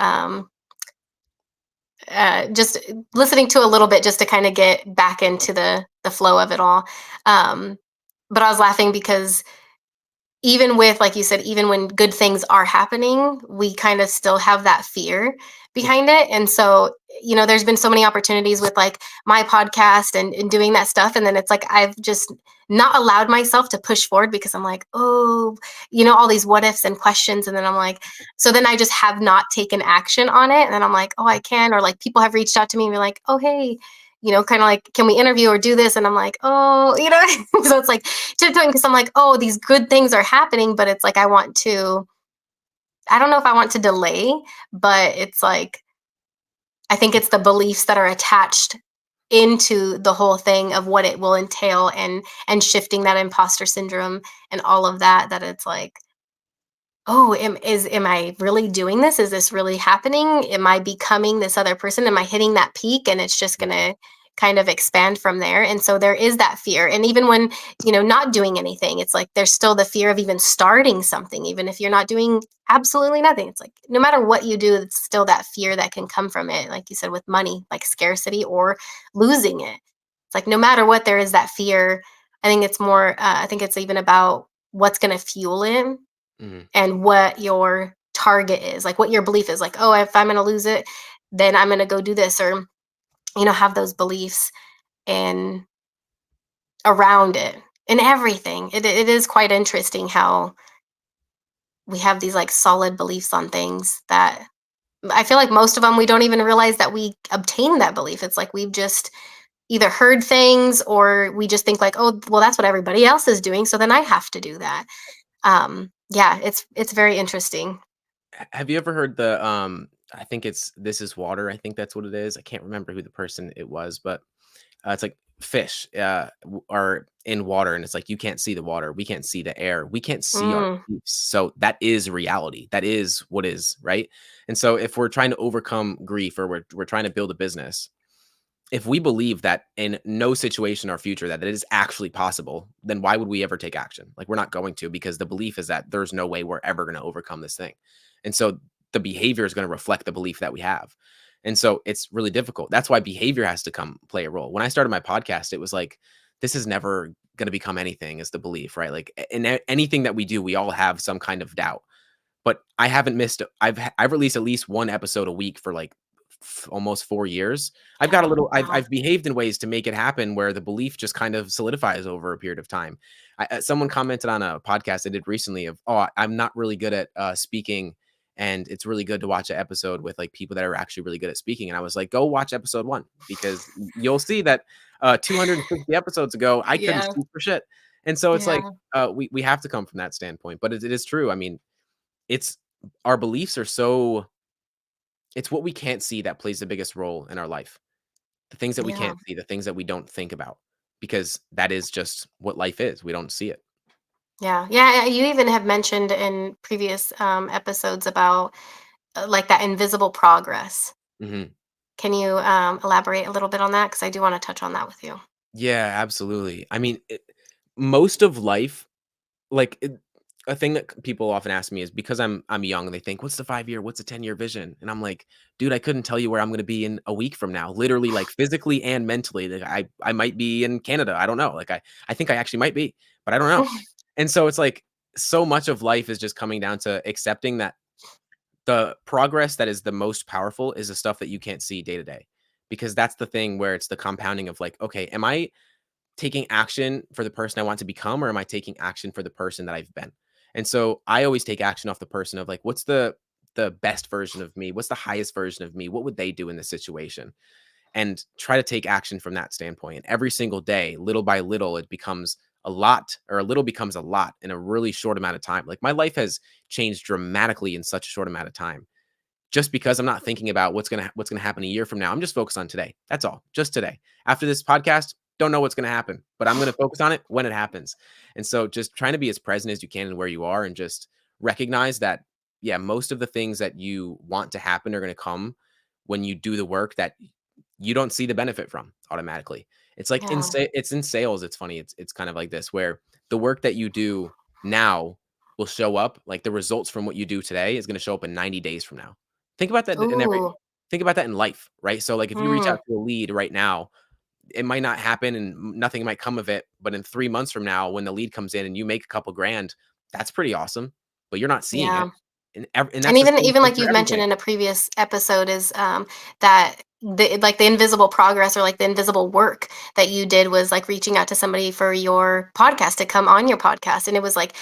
just listening to a little bit just to kind of get back into the flow of it all. Um, but I was laughing because even with, like you said, even when good things are happening, we kind of still have that fear Yeah. behind it. And so, there's been so many opportunities with like my podcast and doing that stuff. And then it's like I've just not allowed myself to push forward because I'm like, oh, all these what ifs and questions. And then I'm like, so then I just have not taken action on it. And then I'm like, oh, I can. Or like people have reached out to me and be like, oh, hey, kind of like, can we interview or do this? And I'm like, oh, so it's like tiptoeing because I'm like, oh, these good things are happening, but it's like I don't know if I want to delay, but it's like I think it's the beliefs that are attached into the whole thing of what it will entail and shifting that imposter syndrome and all of that it's like, oh, am I really doing this? Is this really happening? Am I becoming this other person? Am I hitting that peak and it's just going Mhm. to kind of expand from there? And so there is that fear. And even when, not doing anything, it's like there's still the fear of even starting something, even if you're not doing absolutely nothing. It's like no matter what you do, it's still that fear that can come from it. Like you said, with money, like scarcity or losing it. It's like no matter what, there is that fear. I think it's even about what's going to fuel it Mhm. and what your target is, like what your belief is, like, oh, if I'm going to lose it, then I'm going to go do this, or have those beliefs and around it and everything. It is quite interesting how we have these like solid beliefs on things that I feel like most of them we don't even realize that we obtain that belief. It's like we've just either heard things or we just think like, oh, well, that's what everybody else is doing, so then I have to do that. Yeah, it's very interesting. Have you ever heard the I think it's This Is Water, I think that's what it is. I can't remember who the person it was, but it's like fish are in water, and it's like you can't see the water, we can't see the air, we can't see our Mm, beliefs. So that is reality. That is what is, right? And so if we're trying to overcome grief, or we're trying to build a business, if we believe that in no situation in our future that it is actually possible, then why would we ever take action? Like, we're not going to, because the belief is that there's no way we're ever going to overcome this thing. And so the behavior is going to reflect the belief that we have. And so it's really difficult. That's why behavior has to come play a role. When I started my podcast, it was like, this is never going to become anything, is the belief, right? Like in anything that we do, we all have some kind of doubt. But I haven't missed I've released at least one episode a week for like almost 4 years. I've got a yeah, little wow. I've behaved in ways to make it happen where the belief just kind of solidifies over a period of time. Someone commented on a podcast I did recently of, "Oh, I'm not really good at speaking, and it's really good to watch an episode with like people that are actually really good at speaking." And I was like, "Go watch episode 1, because you'll see that 250 episodes ago I couldn't Yeah, speak for shit." And so it's like yeah, we have to come from that standpoint. But it is true. I mean, it's our beliefs are so it's what we can't see that plays the biggest role in our life. The things that we yeah. can't see, the things that we don't think about, because that is just what life is. We don't see it. Yeah, yeah, you even have mentioned in previous, episodes about, like, that invisible progress. Mhm. Can you, elaborate a little bit on that? Because I do wanna touch on that with you. Yeah, absolutely. I mean, most of life, like, a thing that people often ask me is, because I'm young, and they think, "What's the 5-year? What's the 10-year vision?" And I'm like, "Dude, I couldn't tell you where I'm gonna be in a week from now, literally, like, physically and mentally." Like, I might be in Canada, I don't know. Like, I think I actually might be, but I don't know. And so it's like, so much of life is just coming down to accepting that the progress that is the most powerful is the stuff that you can't see day to day. Because that's the thing where it's the compounding of like, okay, am I taking action for the person I want to become, or am I taking action for the person that I've been? And so I always take action off the person of like, what's the best version of me? What's the highest version of me? What would they do in this situation? And try to take action from that standpoint. And every single day, little by little, it becomes a lot, or a little becomes a lot in a really short amount of time. Like, my life has changed dramatically in such a short amount of time, just because I'm not thinking about what's gonna happen a year from now. I'm just focused on today. That's all. Just today. After this podcast, don't know what's gonna happen, but I'm gonna focus on it when it happens. And so just trying to be as present as you can in where you are, and just recognize that, yeah, most of the things that you want to happen are gonna come when you do the work that you don't see the benefit from automatically. It's like Yeah. it's in sales. It's funny. It's kind of like this, where the work that you do now will show up, like the results from what you do today is going to show up in 90 days from now. Think about that in every Ooh, think about that in life, right? So like, if you reach mm, out to a lead right now, it might not happen and nothing might come of it, but in 3 months from now, when the lead comes in and you make a couple grand, that's pretty awesome, but you're not seeing yeah. it. And And that's the same even thing like for you've mentioned everything. in a previous episode is, that the invisible progress or like the invisible work that you did was like reaching out to somebody for your podcast to come on your podcast, and it was like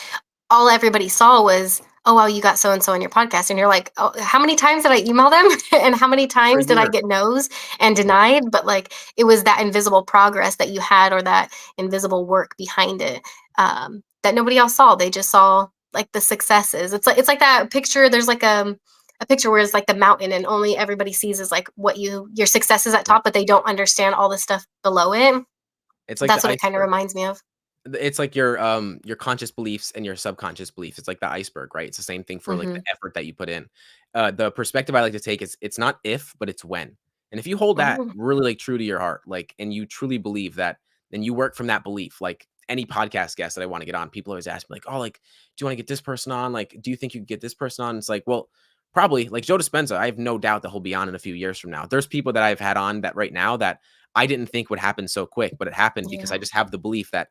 all everybody saw was, "Oh, wow, you got so and so on your podcast." And you're like, "Oh, how many times did I email them? And how many For a times did I year. get no's and Yeah. denied?" But like it was that invisible progress that you had, or that invisible work behind it, that nobody else saw. They just saw like the successes. It's like that picture. There's like a picture where it's like the mountain, and only everybody sees is like what your successes at Yeah. top, but they don't understand all the stuff below it. It's like That's the what it kind of iceberg. reminds me of. It's like your conscious beliefs and your subconscious beliefs. It's like the iceberg, right? It's the same thing for like the Hmm. effort that you put in. The perspective I like to take is, it's not if, but it's when. And if you hold that Mm, really like true to your heart, like, and you truly believe that, and you work from that belief, like any podcast guest that I want to get on, people always ask me like, "Oh, like, do you want to get this person on? Like, do you think you could get this person on?" It's like, well, probably, like Joe Dispenza. I have no doubt that he'll be on in a few years from now. There's people that I've had on that right now that I didn't think would happen so quick, but it happened because I yeah, just have the belief that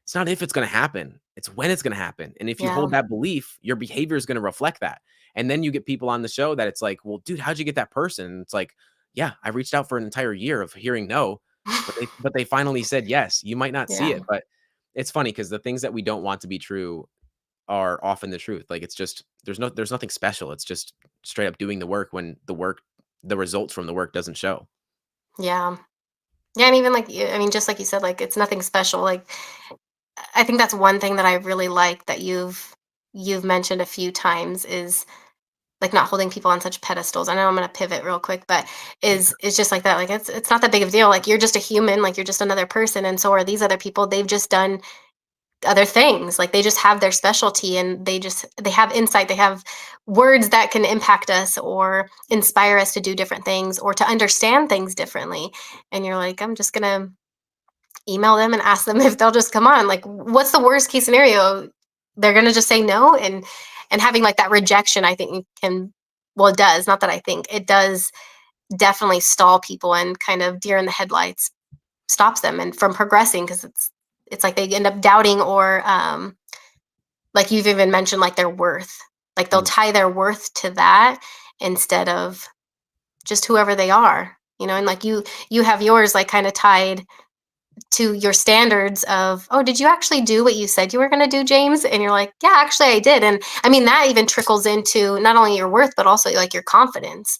it's not if it's gonna happen, it's when it's gonna happen. And if you yeah. hold that belief, your behavior is gonna reflect that. And then you get people on the show that it's like, "Well, dude, how'd you get that person?" And it's like, "Yeah, I reached out for an entire year of hearing no, but they finally said yes." You might not see Yeah, it, but it's funny because the things that we don't want to be true are often the truth. Like, it's just there's nothing special. It's just straight up doing the work when the results from the work doesn't show. yeah, yeah, and even like I mean, just like you said, like it's nothing special. Like I think that's one thing that I really like that you've mentioned a few times is like not holding people on such pedestals. I know I'm gonna pivot real quick, but is just like that. Like it's not that big of a deal. Like you're just a human, like you're just another person, and so are these other people. They've just done other things. Like they just have their specialty, and they have insight. They have words that can impact us or inspire us to do different things or to understand things differently. And you're like, I'm just gonna email them and ask them if they'll just come on. Like, what's the worst case scenario? They're gonna just say no, and having like that rejection, I think can, well, it does. Not that I think it does definitely stall people and kind of deer in the headlights, stops them and from progressing because it's like they end up doubting or like you've even mentioned like their worth. Like they'll Mhm. tie their worth to that instead of just whoever they are. And like you have yours like kind of tied to your standards of, oh, did you actually do what you said you were going to do, James? And you're like, yeah, actually I did. And I mean that even trickles into not only your worth but also like your confidence.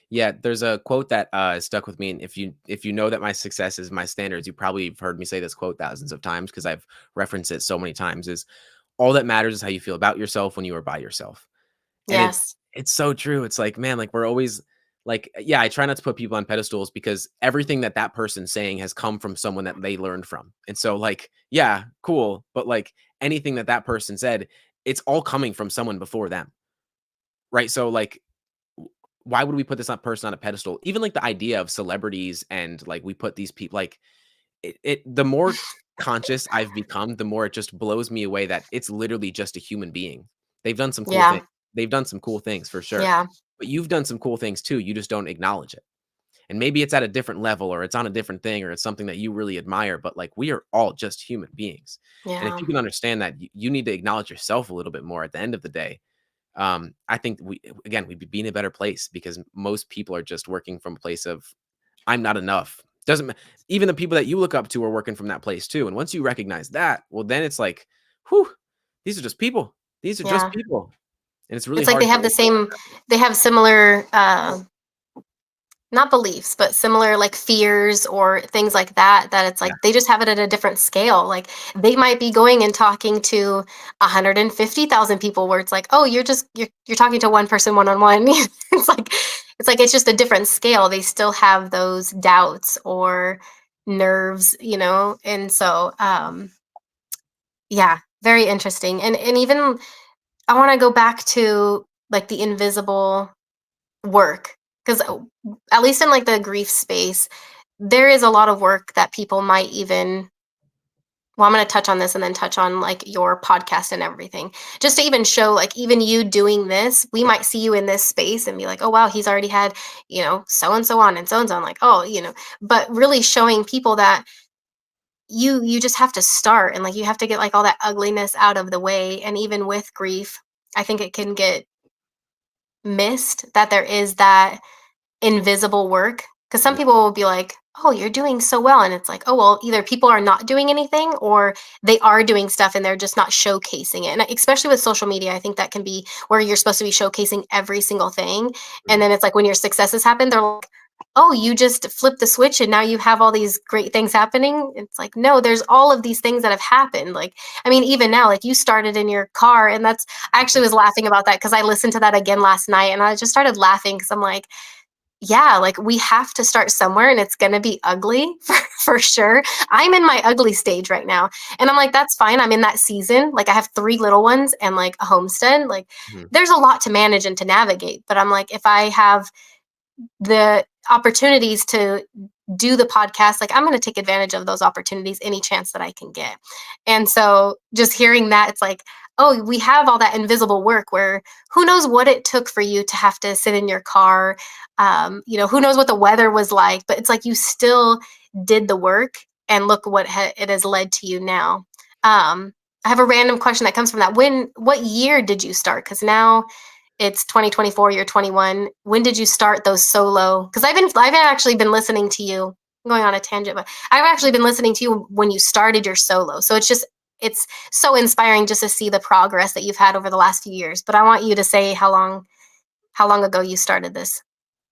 Yeah, there's a quote that stuck with me, and if you know that my success is my standards, you probably have heard me say this quote thousands of times because I've referenced it so many times. Is all that matters is how you feel about yourself when you are by yourself. And Yes. it's so true. It's like, man, like we're always like, yeah, I try not to put people on pedestals because everything that that person's saying has come from someone that they learned from. And so like, yeah, cool, but like anything that that person said, it's all coming from someone before them. Right? So like why would we put this on person on a pedestal? Even like the idea of celebrities and like we put these people like the more conscious I've become, the more it just blows me away that it's literally just a human being. They've done some cool Yeah. things. They've done some cool things for sure. Yeah. But you've done some cool things too. You just don't acknowledge it. And maybe it's at a different level or it's on a different thing or it's something that you really admire, but like we are all just human beings. And if Yeah. you can understand that, you need to acknowledge yourself a little bit more at the end of the day. I think we'd be in a better place because most people are just working from a place of I'm not enough. Doesn't even the people that you look up to are working from that place too. And once you recognize that, well, then it's like, whew, these are just people. These are just Yeah. people, and it's really It's like they hard to have the same, they have similar not beliefs, but similar like fears or things like that, that it's yeah, like they just have it at a different scale. Like they might be going and talking to 150,000 people where it's like, oh, you're talking to one person one on one. It's just a different scale. They still have those doubts or nerves, and so yeah, very interesting. And even I want to go back to like the invisible work because at least in like the grief space there is a lot of work that people might even, well, I'm going to touch on this and then touch on like your podcast and everything just to even show like even you doing this, we might see you in this space and be like, oh wow, he's already had so and so on and so and so on, like, oh, but really showing people that you just have to start and like you have to get like all that ugliness out of the way. And even with grief, I think it can get missed that there is that invisible work because some yeah, people will be like, oh, you're doing so well, and it's like, oh well, either people are not doing anything or they are doing stuff and they're just not showcasing it. And especially with social media, I think that can be where you're supposed to be showcasing every single thing, and mhm, then it's like when your successes happen, they're like, oh, you just flipped the switch and now you have all these great things happening. It's like, no, there's all of these things that have happened. Like, I mean, even now, like you started in your car, and that's, I actually yeah, was laughing about that because I listened to that again last night and I just started laughing because I'm like, yeah, like we have to start somewhere and it's going to be ugly for sure. I'm in my ugly stage right now. And I'm like, that's fine. I'm in that season. Like I have 3 little ones and like a homestead. Like mhm, there's a lot to manage and to navigate. But I'm like, if I have the opportunities to do the podcast, like I'm going to take advantage of those opportunities any chance that I can get. And so just hearing that, it's like, oh, we have all that invisible work where who knows what it took for you to have to sit in your car. Who knows what the weather was like, but it's like you still did the work and look what it has led to you now. I have a random question that comes from that. What year did you start? Because now it's 2024, you're 21. When did you start those solo? Because I've actually been listening to you. I'm going on a tangent, but I've actually been listening to you when you started your solo. So it's so inspiring just to see the progress that you've had over the last few years. But I want you to say how long ago you started this.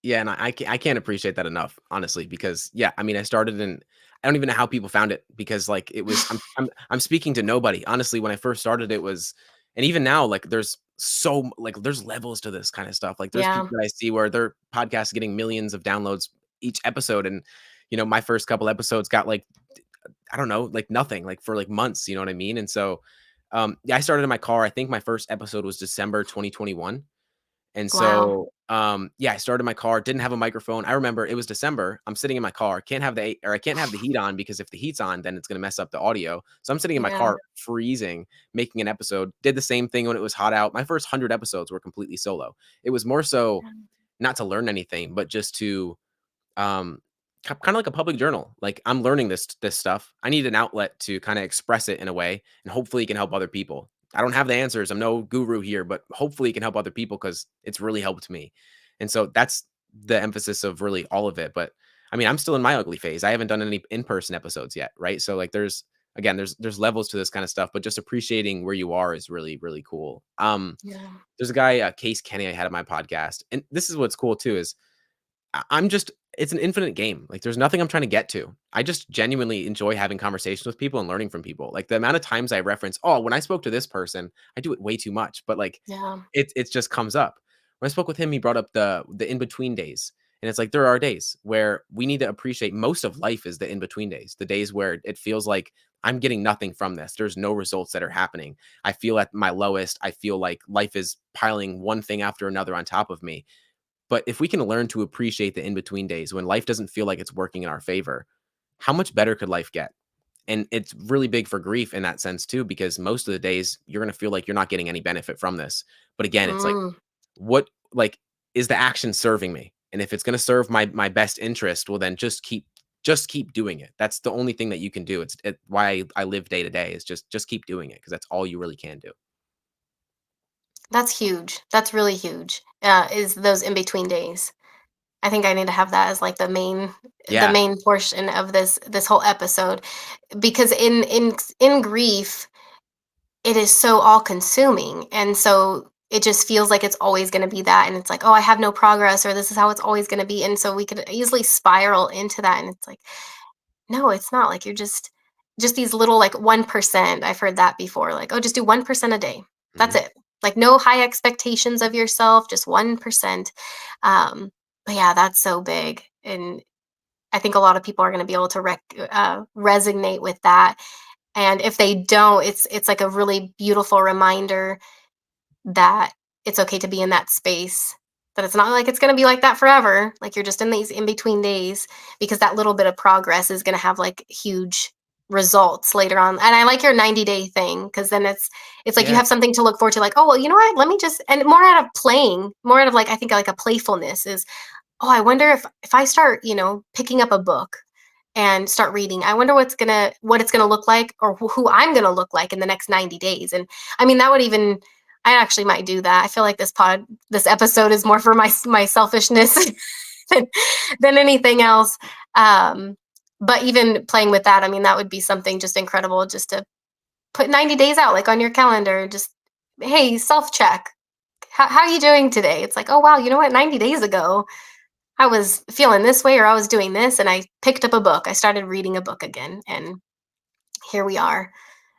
yeah. And I can't appreciate that enough, honestly, because yeah, I mean, I started in. I don't even know how people found it because like it was. I'm speaking to nobody honestly. When I first started, it was, and even now, like there's like there's levels to this kind of stuff. Like there's Yeah. people that I see where their podcasts getting millions of downloads each episode, and my first couple episodes got like, I don't know, like nothing, like for like months, you know what I mean? And so yeah, I started in my car. I think my first episode was December 2021. And Wow. so, yeah, I started my car, didn't have a microphone. I remember it was December. I'm sitting in my car, I can't have the heat on because if the heat's on, then it's going to mess up the audio. So I'm sitting in my Yeah. car, freezing, making an episode. Did the same thing when it was hot out. My first 100 episodes were completely solo. It was more so not to learn anything, but just to um kind of like a public journal. Like I'm learning this stuff. I need an outlet to kind of express it in a way, and hopefully it can help other people. I don't have the answers. I'm no guru here, but hopefully it can help other people because it's really helped me. And so that's the emphasis of really all of it. But I mean, I'm still in my ugly phase. I haven't done any in-person episodes yet, right? So like there's levels to this kind of stuff, but just appreciating where you are is really, really cool. Yeah. There's a guy, Case Kenny, I had on my podcast. And this is what's cool too, is I'm just it's an infinite game. Like there's nothing I'm trying to get to. I just genuinely enjoy having conversations with people and learning from people. Like the amount of times I reference, oh, when I spoke to this person, I do it way too much, but like Yeah. it just comes up. When I spoke with him, he brought up the in-between days. And it's like there are days where we need to appreciate most of life is the in-between days, the days where it feels like I'm getting nothing from this. There's no results that are happening. I feel at my lowest. I feel like life is piling one thing after another on top of me. But if we can learn to appreciate the in between days when life doesn't feel like it's working in our favor, how much better could life get? And it's really big for grief in that sense too, because most of the days you're going to feel like you're not getting any benefit from this. But again, it's like, Mm. what, like, is the action serving me? And if it's going to serve my best interest, well, then just keep doing it. That's the only thing that you can do. Why I live day to day is just keep doing it because that's all you really can do. That's huge. That's really huge. Is those in between days. I think I need to have that as like the Yeah. main portion of this whole episode because in grief it is so all consuming, and so it just feels like it's always going to be that, and it's like, oh, I have no progress, or this is how it's always going to be, and so we could easily spiral into that, and it's like, no, it's not. Like, you're just these little, like, 1%. I've heard that before, like, oh, just do 1% a day. That's Mhm. it. Like, no high expectations of yourself, just 1%. um but yeah, that's so big, and I think a lot of people are going to be able to resonate with that, and if they don't, it's like a really beautiful reminder that it's okay to be in that space, that it's not like it's going to be like that forever. Like, you're just in these in between days, because that little bit of progress is going to have like huge results later on. And I like your 90-day thing, because then it's like you Yeah. have something to look forward to, like, oh, well, you know what, let me just, and more out of playing, more out of, like, I think like a playfulness is, oh, I wonder if I start, picking up a book and start reading, I wonder what it's gonna look like, or who I'm gonna look like in the next 90 days. And I mean, that would even, I actually might do that. I feel like this episode is more for my selfishness than, than anything else. Um, but even playing with that, I mean, that would be something just incredible, just to put 90 days out, like, on your calendar. Just, hey, self check. How are you doing today? It's like, oh wow, you know what? 90 days ago, I was feeling this way, or I was doing this, and I picked up a book. I started reading a book again, and here we are.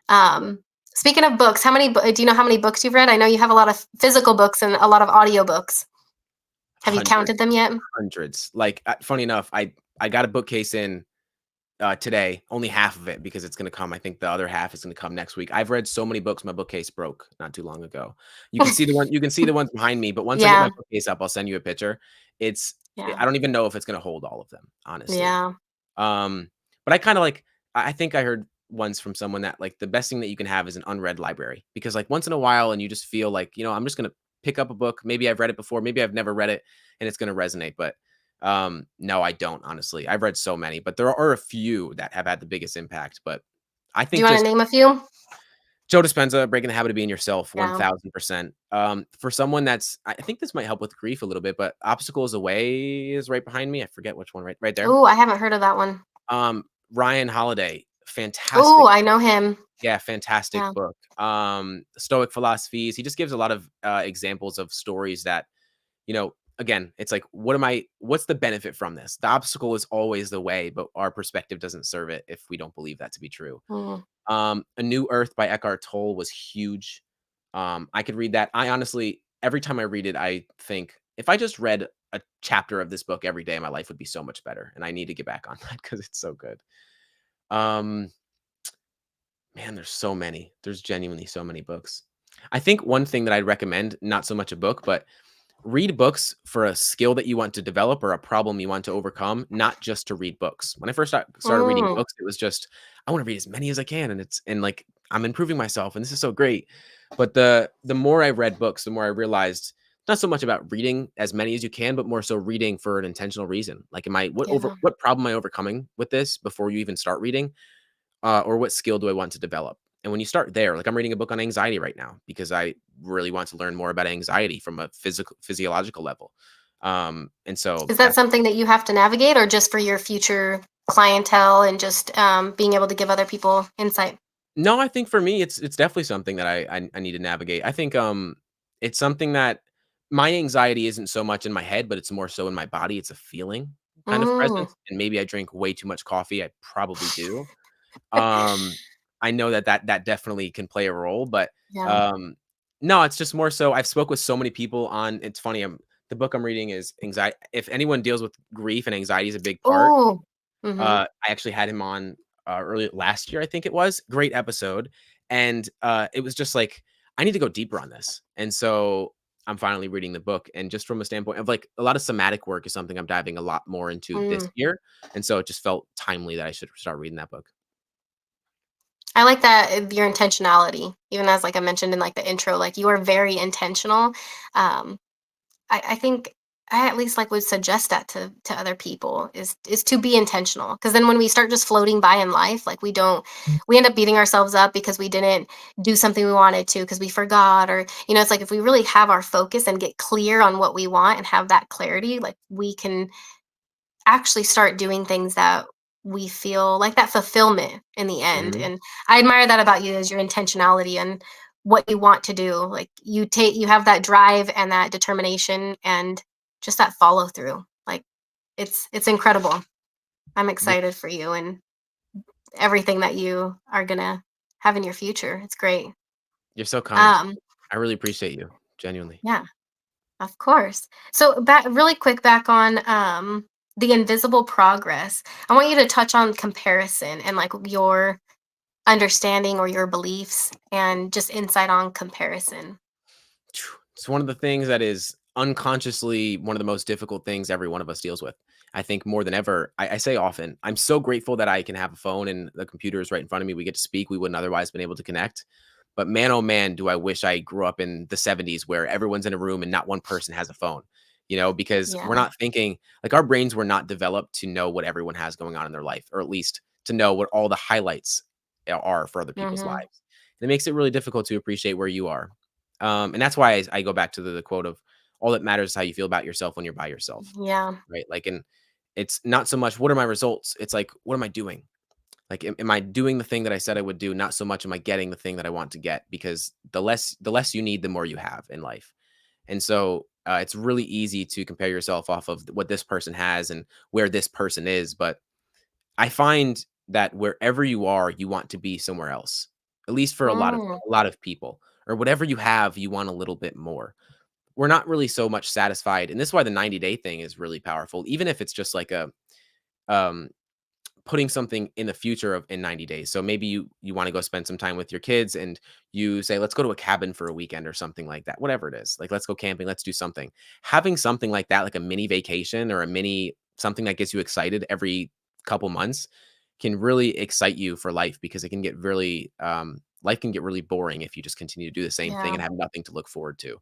Um, Speaking of books, do you know how many books you've read? I know you have a lot of physical books and a lot of audiobooks. Have you Hundreds, counted them yet? hundreds. Like, funny enough, I got a bookcase in today, only half of it because it's going to come. I think the other half is going to come next week. I've read so many books. My bookcase broke not too long ago. You can see the ones behind me, but once I get my Yeah, bookcase up, I'll send you a picture. It's, yeah, I don't even know if it's going to hold all of them, honestly. yeah. Um, but I kind of like, I think I heard once from someone that like the best thing that you can have is an unread library because like once in a while and you just feel like, I'm just going to pick up a book. Maybe I've read it before, maybe I've never read it and it's going to resonate. But no, I don't, honestly. I've read so many, but there are a few that have had the biggest impact. But I Do you think want to just name a few? Joe Dispenza, Breaking the Habit of Being Yourself, Yeah. 1000%. For someone I think this might help with grief a little bit, but Obstacles Away is right behind me. I forget which one, right there. Oh, I haven't heard of that one. Ryan Holiday, fantastic. Oh, I know him. Yeah, fantastic Yeah. book. Stoic Philosophies. He just gives a lot of examples of stories that, again, it's like, what's the benefit from this? The obstacle is always the way, but our perspective doesn't serve it if we don't believe that to be true. Mm. A New Earth by Eckhart Tolle was huge. I could read that. I honestly, every time I read it, I think if I just read a chapter of this book every day, my life would be so much better. And I need to get back on that because it's so good. Um, Man, there's so many. There's genuinely so many books. I think one thing that I'd recommend, not so much a book, but read books for a skill that you want to develop or a problem you want to overcome, not just to read books. When I first started reading Mm, books, it was just I want to read as many as I can, and like I'm improving myself, and this is so great. But the more I read books, the more I realized not so much about reading as many as you can, but more so reading for an intentional reason. Like, yeah. what problem am I overcoming with this before you even start reading, or what skill do I want to develop? And when you start there, like I'm reading a book on anxiety right now because I really want to learn more about anxiety from a physiological level. And so Is that that's something that you have to navigate or just for your future clientele and just being able to give other people insight? no, I think for me, it's definitely something that I need to navigate. I think it's something that my anxiety isn't so much in my head, but it's more so in my body. It's a feeling kind of Mm, presence, and maybe I drink way too much coffee. I probably do. Um, I know that definitely can play a role, but, yeah. um, no, it's just more so I've spoke with so many people on it's funny, the book I'm reading is anxiety. If anyone deals with grief and anxiety is a big part, Oh. Mhm. I actually had him on, early last year, I think it was. Great episode, and, it was just like, I need to go deeper on this, and so I'm finally reading the book, and just from a standpoint of, like, a lot of somatic work is something I'm diving a lot more into this Mm. year, and so it just felt timely that I should start reading that book. I like that your intentionality, even as like I mentioned in like the intro, like you are very intentional. Um, I think I at least like would suggest that to other people is to be intentional because then when we start just floating by in life, like we end up beating ourselves up because we didn't do something we wanted to because we forgot or it's like if we really have our focus and get clear on what we want and have that clarity, like we can actually start doing things that we feel like that fulfillment in the end. Mhm. And I admire that about you is your intentionality and what you want to do. Like you have that drive and that determination and just that follow through. Like it's incredible. I'm Yeah, excited for you and everything that you are gonna have in your future. It's great. you're so kind. Um, I really appreciate you, genuinely. yeah. Of course. So back really quick back on the invisible progress. I want you to touch on comparison and like your understanding or your beliefs and just insight on comparison. It's one of the things that is unconsciously one of the most difficult things every one of us deals with. I think more than ever, I say often, I'm so grateful that I can have a phone and the computer is right in front of me. We get to speak. We wouldn't otherwise been able to connect. But man, oh man, do I wish I grew up in the 70s where everyone's in a room and not one person has a phone, because we're Yeah. not thinking like our brains were not developed to know what everyone has going on in their life, or at least to know what all the highlights are for other people's Mhm. lives. And it makes it really difficult to appreciate where you are. And that's why I go back to the quote of all that matters is how you feel about yourself when you're by yourself, Yeah. right? Like, and it's not so much what are my results. It's like, what am I doing? Like, am I doing the thing that I said I would do? Not so much am I getting the thing that I want to get, because the less you need, the more you have in life. And so it's really easy to compare yourself off of what this person has and where this person is. But I find that wherever you are, you want to be somewhere else. At least for Mm. a lot of people, or whatever you have, you want a little bit more. We're not really so much satisfied, and this is why the 90-day thing is really powerful. Even if it's just like a um putting something in the future of in 90 days. So maybe you want to go spend some time with your kids and you say, let's go to a cabin for a weekend or something like that. Whatever it is. Like, let's go camping, let's do something. Having something like that, like a mini vacation or a mini something that gets you excited every couple months, can really excite you for life, because it can get really life can get really boring if you just continue to do the same thing Yeah. and have nothing to look forward to.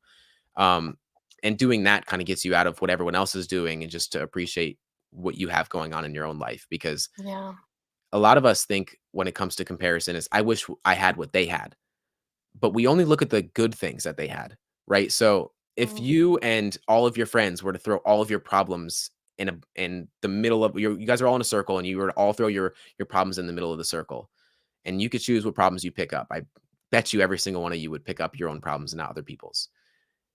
Um, and doing that kind of gets you out of what everyone else is doing and just to appreciate what you have going on in your own life. Because Yeah. a lot of us think when it comes to comparison is I wish I had what they had, but we only look at the good things that they had, right? So if Mm. you and all of your friends were to throw all of your problems in the middle of you guys are all in a circle, and you were to all throw your problems in the middle of the circle, and you could choose what problems you pick up. I bet you every single one of you would pick up your own problems and not other people's,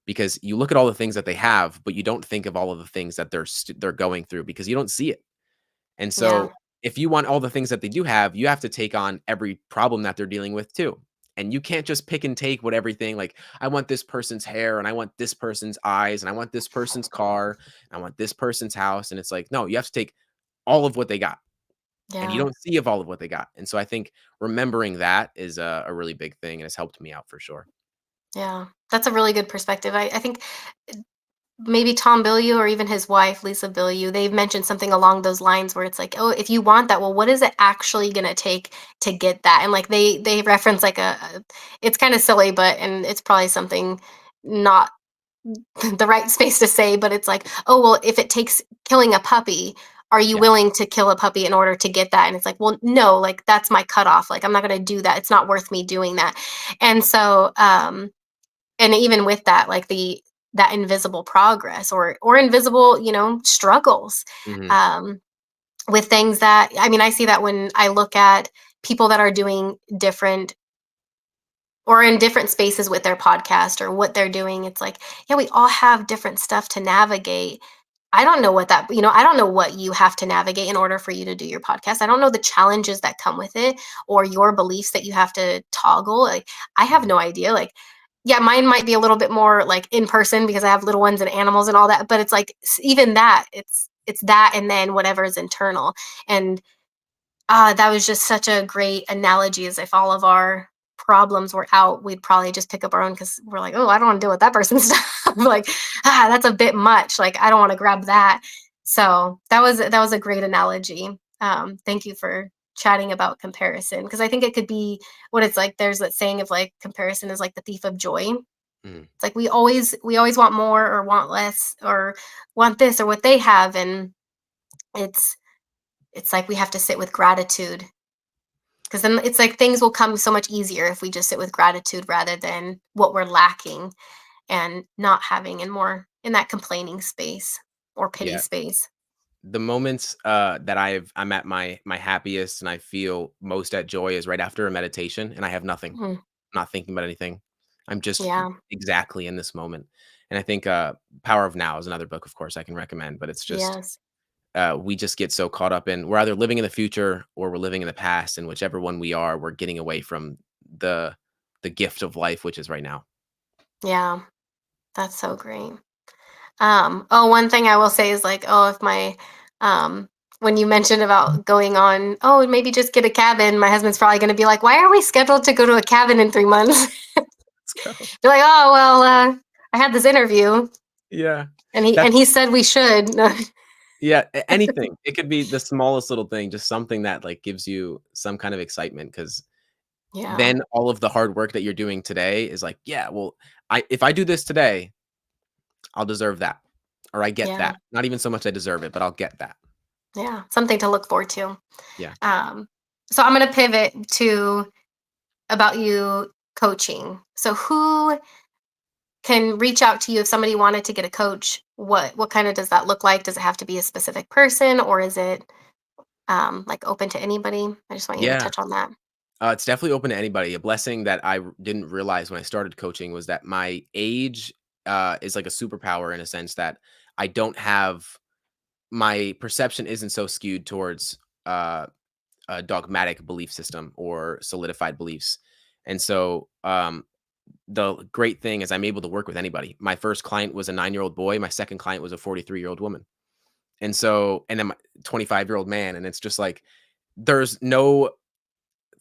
because you look at all the things that they have, but you don't think of all of the things that they're going through because you don't see it. And Yeah. so if you want all the things that they do have, you have to take on every problem that they're dealing with too. And you can't just pick and take what everything like, I want this person's hair and I want this person's eyes and I want this person's car and I want this person's house. And it's like, no, you have to take all of what they got and you Yeah. don't see of all of what they got. And so I think remembering that is a really big thing and has helped me out for sure. Yeah. That's a really good perspective. I think maybe Tom Bilyeu or even his wife, Lisa Bilyeu, they've mentioned something along those lines where it's like, oh, if you want that, well, what is it actually gonna take to get that? And like they reference like it's kind of silly, but and it's probably something not the right space to say, but it's like, oh well, if it takes killing a puppy, are you Yeah. willing to kill a puppy in order to get that? And it's like, well, no, like that's my cutoff. Like I'm not gonna do that. It's not worth me doing that. And so and even with that, like that invisible progress or invisible, struggles, Hmm. um with things that, I mean, I see that when I look at people that are doing different or in different spaces with their podcast or what they're doing. It's like, yeah, we all have different stuff to navigate. I don't know what that, I don't know what you have to navigate in order for you to do your podcast. I don't know the challenges that come with it or your beliefs that you have to toggle. Like, I have no idea. Like, yeah, mine might be a little bit more like in person because I have little ones and animals and all that. But it's like even that, it's that and then whatever is internal. And that was just such a great analogy. As if all of our problems were out, we'd probably just pick up our own because we're like, oh, I don't want to deal with that person's stuff. Like, that's a bit much. Like, I don't want to grab that. So that was a great analogy. Thank you for chatting about comparison because I think it could be what it's like. There's that saying of like comparison is like the thief of joy. Hmm. It's like we always want more or want less or want this or what they have, and it's it's like we have to sit with gratitude because then it's like things will come so much easier if we just sit with gratitude rather than what we're lacking and not having and more in that complaining space or pity Yeah. space. The moments that I'm at my happiest and I feel most at joy is right after a meditation and I have nothing, Mhm. not thinking about anything. I'm just Yeah. exactly in this moment. And I think Power of Now is another book, of course, I can recommend, but it's just Yes. we just get so caught up in we're either living in the future or we're living in the past, and whichever one we are, we're getting away from the the gift of life, which is right now. Yeah. That's so great. Oh, one thing I will say is like, oh, if my when you mentioned about going on, oh, maybe just get a cabin, my husband's probably gonna be like, why are we scheduled to go to a cabin in 3 months? Let's go. Be like, oh well, I had this interview Yeah. and he That's and he said we should. yeah, anything. It could be the smallest little thing, just something that like gives you some kind of excitement because Yeah. then all of the hard work that you're doing today is like, yeah, well, I if I do this today, I'll deserve that. Or I get Yeah. that. Not even so much I deserve it, but I'll get that. Yeah. Something to look forward to. Yeah. Um, so I'm gonna pivot to about you coaching. So who can reach out to you if somebody wanted to get a coach? What kind of does that look like? Does it have to be a specific person or is it like open to anybody? I just want you to Yeah. touch on that. It's definitely open to anybody. A blessing that didn't realize when I started coaching was that my age is like a superpower in a sense that I don't have my perception isn't so skewed towards uh, a dogmatic belief system or solidified beliefs. And so the great thing is I'm able to work with anybody. My first client was a 9-year-old boy. My second client was a 43-year-old woman. And so, and then my 25-year-old man. And it's just like, there's no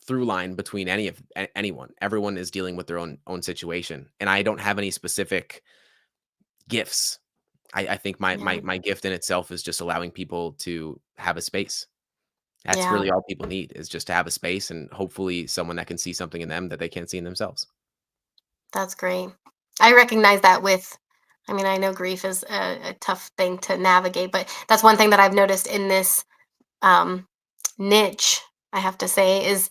through line between anyone. Everyone is dealing with their own situation, and I don't have any specific gifts. I think Yeah. my gift in itself is just allowing people to have a space. That's Yeah. really all people need is just to have a space and hopefully someone that can see something in them that they can't see in themselves. That's great. I recognize that with, I mean, I know grief is a tough thing to navigate, but that's one thing that I've noticed in this um, niche, I have to say, is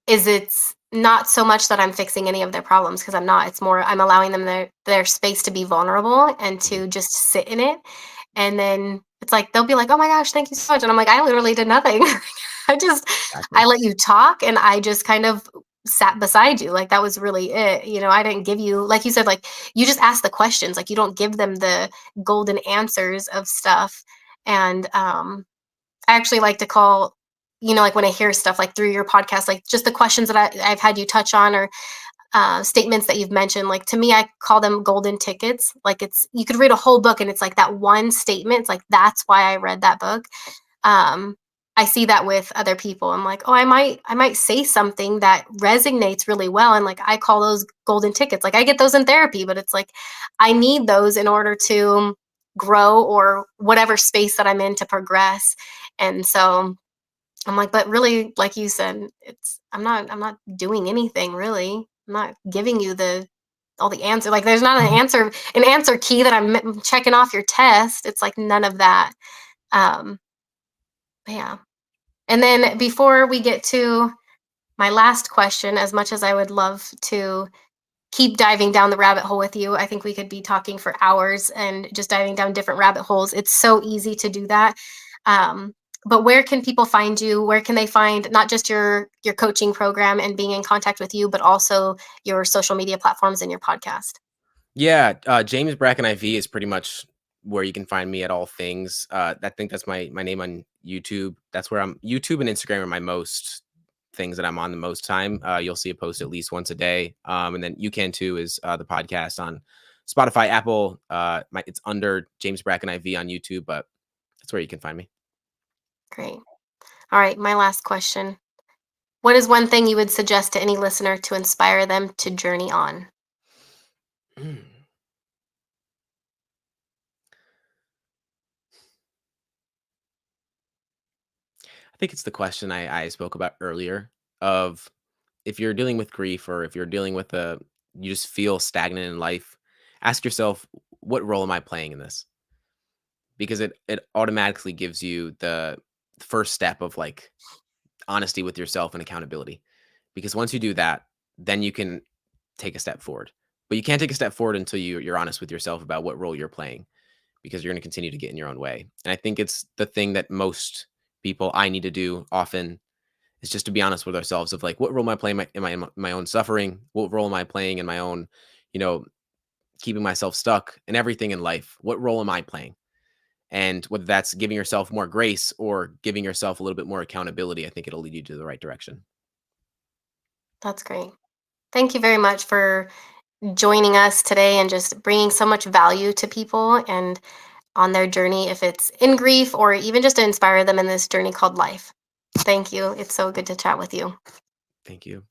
it's not so much that I'm fixing any of their problems because I'm not. It's more I'm allowing them their space to be vulnerable and Mhm. to just sit in it. And then it's like they'll be like, "Oh my gosh, thank you so much." And I'm like, "I literally did nothing. I just I Exactly. let you talk and I just kind of sat beside you. Like that was really it. I didn't give you like you said like you just ask the questions. Like you don't give them the golden answers of stuff. And I actually like to call, like when I hear stuff like through your podcast, like just the questions that I've had you touch on or statements that you've mentioned. Like to me, I call them golden tickets. Like it's you could read a whole book and it's like that one statement. It's like that's why I read that book. um, I see that with other people. I'm like, oh, I might say something that resonates really well, and like I call those golden tickets. Like I get those in therapy, but it's like I need those in order to grow or whatever space that I'm in to progress. And so I'm like, but really, like you said, it's I'm not doing anything really. I'm not giving you the all the answer. Like there's not an answer key that I'm checking off your test. It's like none of that. Um, yeah. And then before we get to my last question, as much as I would love to keep diving down the rabbit hole with you, I think we could be talking for hours and just diving down different rabbit holes. It's so easy to do that. Um, but where can people find you? Where can they find not just your coaching program and being in contact with you, but also your social media platforms and your podcast? Yeah, James Bracken IV is pretty much where you can find me at all things. I think that's my name on YouTube. That's where I'm. YouTube and Instagram are my most things that I'm on the most time. You'll see a post at least once a day, and then you can too is the podcast on Spotify, Apple. It's under James Bracken IV on YouTube, but that's where you can find me. Great. All right, my last question. What is one thing you would suggest to any listener to inspire them to journey on? I think it's the question I spoke about earlier of if you're dealing with grief or if you're dealing with you just feel stagnant in life, ask yourself, what role am I playing in this? Because it automatically gives you the first step of like honesty with yourself and accountability. Because once you do that, then you can take a step forward. But you can't take a step forward until you're honest with yourself about what role you're playing because you're going to continue to get in your own way. And I think it's the thing that most people I need to do often is just to be honest with ourselves of like, what role am I playing in my own suffering? What role am I playing in my own, you know, keeping myself stuck and everything in life? What role am I playing? And whether that's giving yourself more grace or giving yourself a little bit more accountability, I think it'll lead you to the right direction. That's great. Thank you very much for joining us today and just bringing so much value to people and on their journey, if it's in grief or even just to inspire them in this journey called life. Thank you. It's so good to chat with you. Thank you.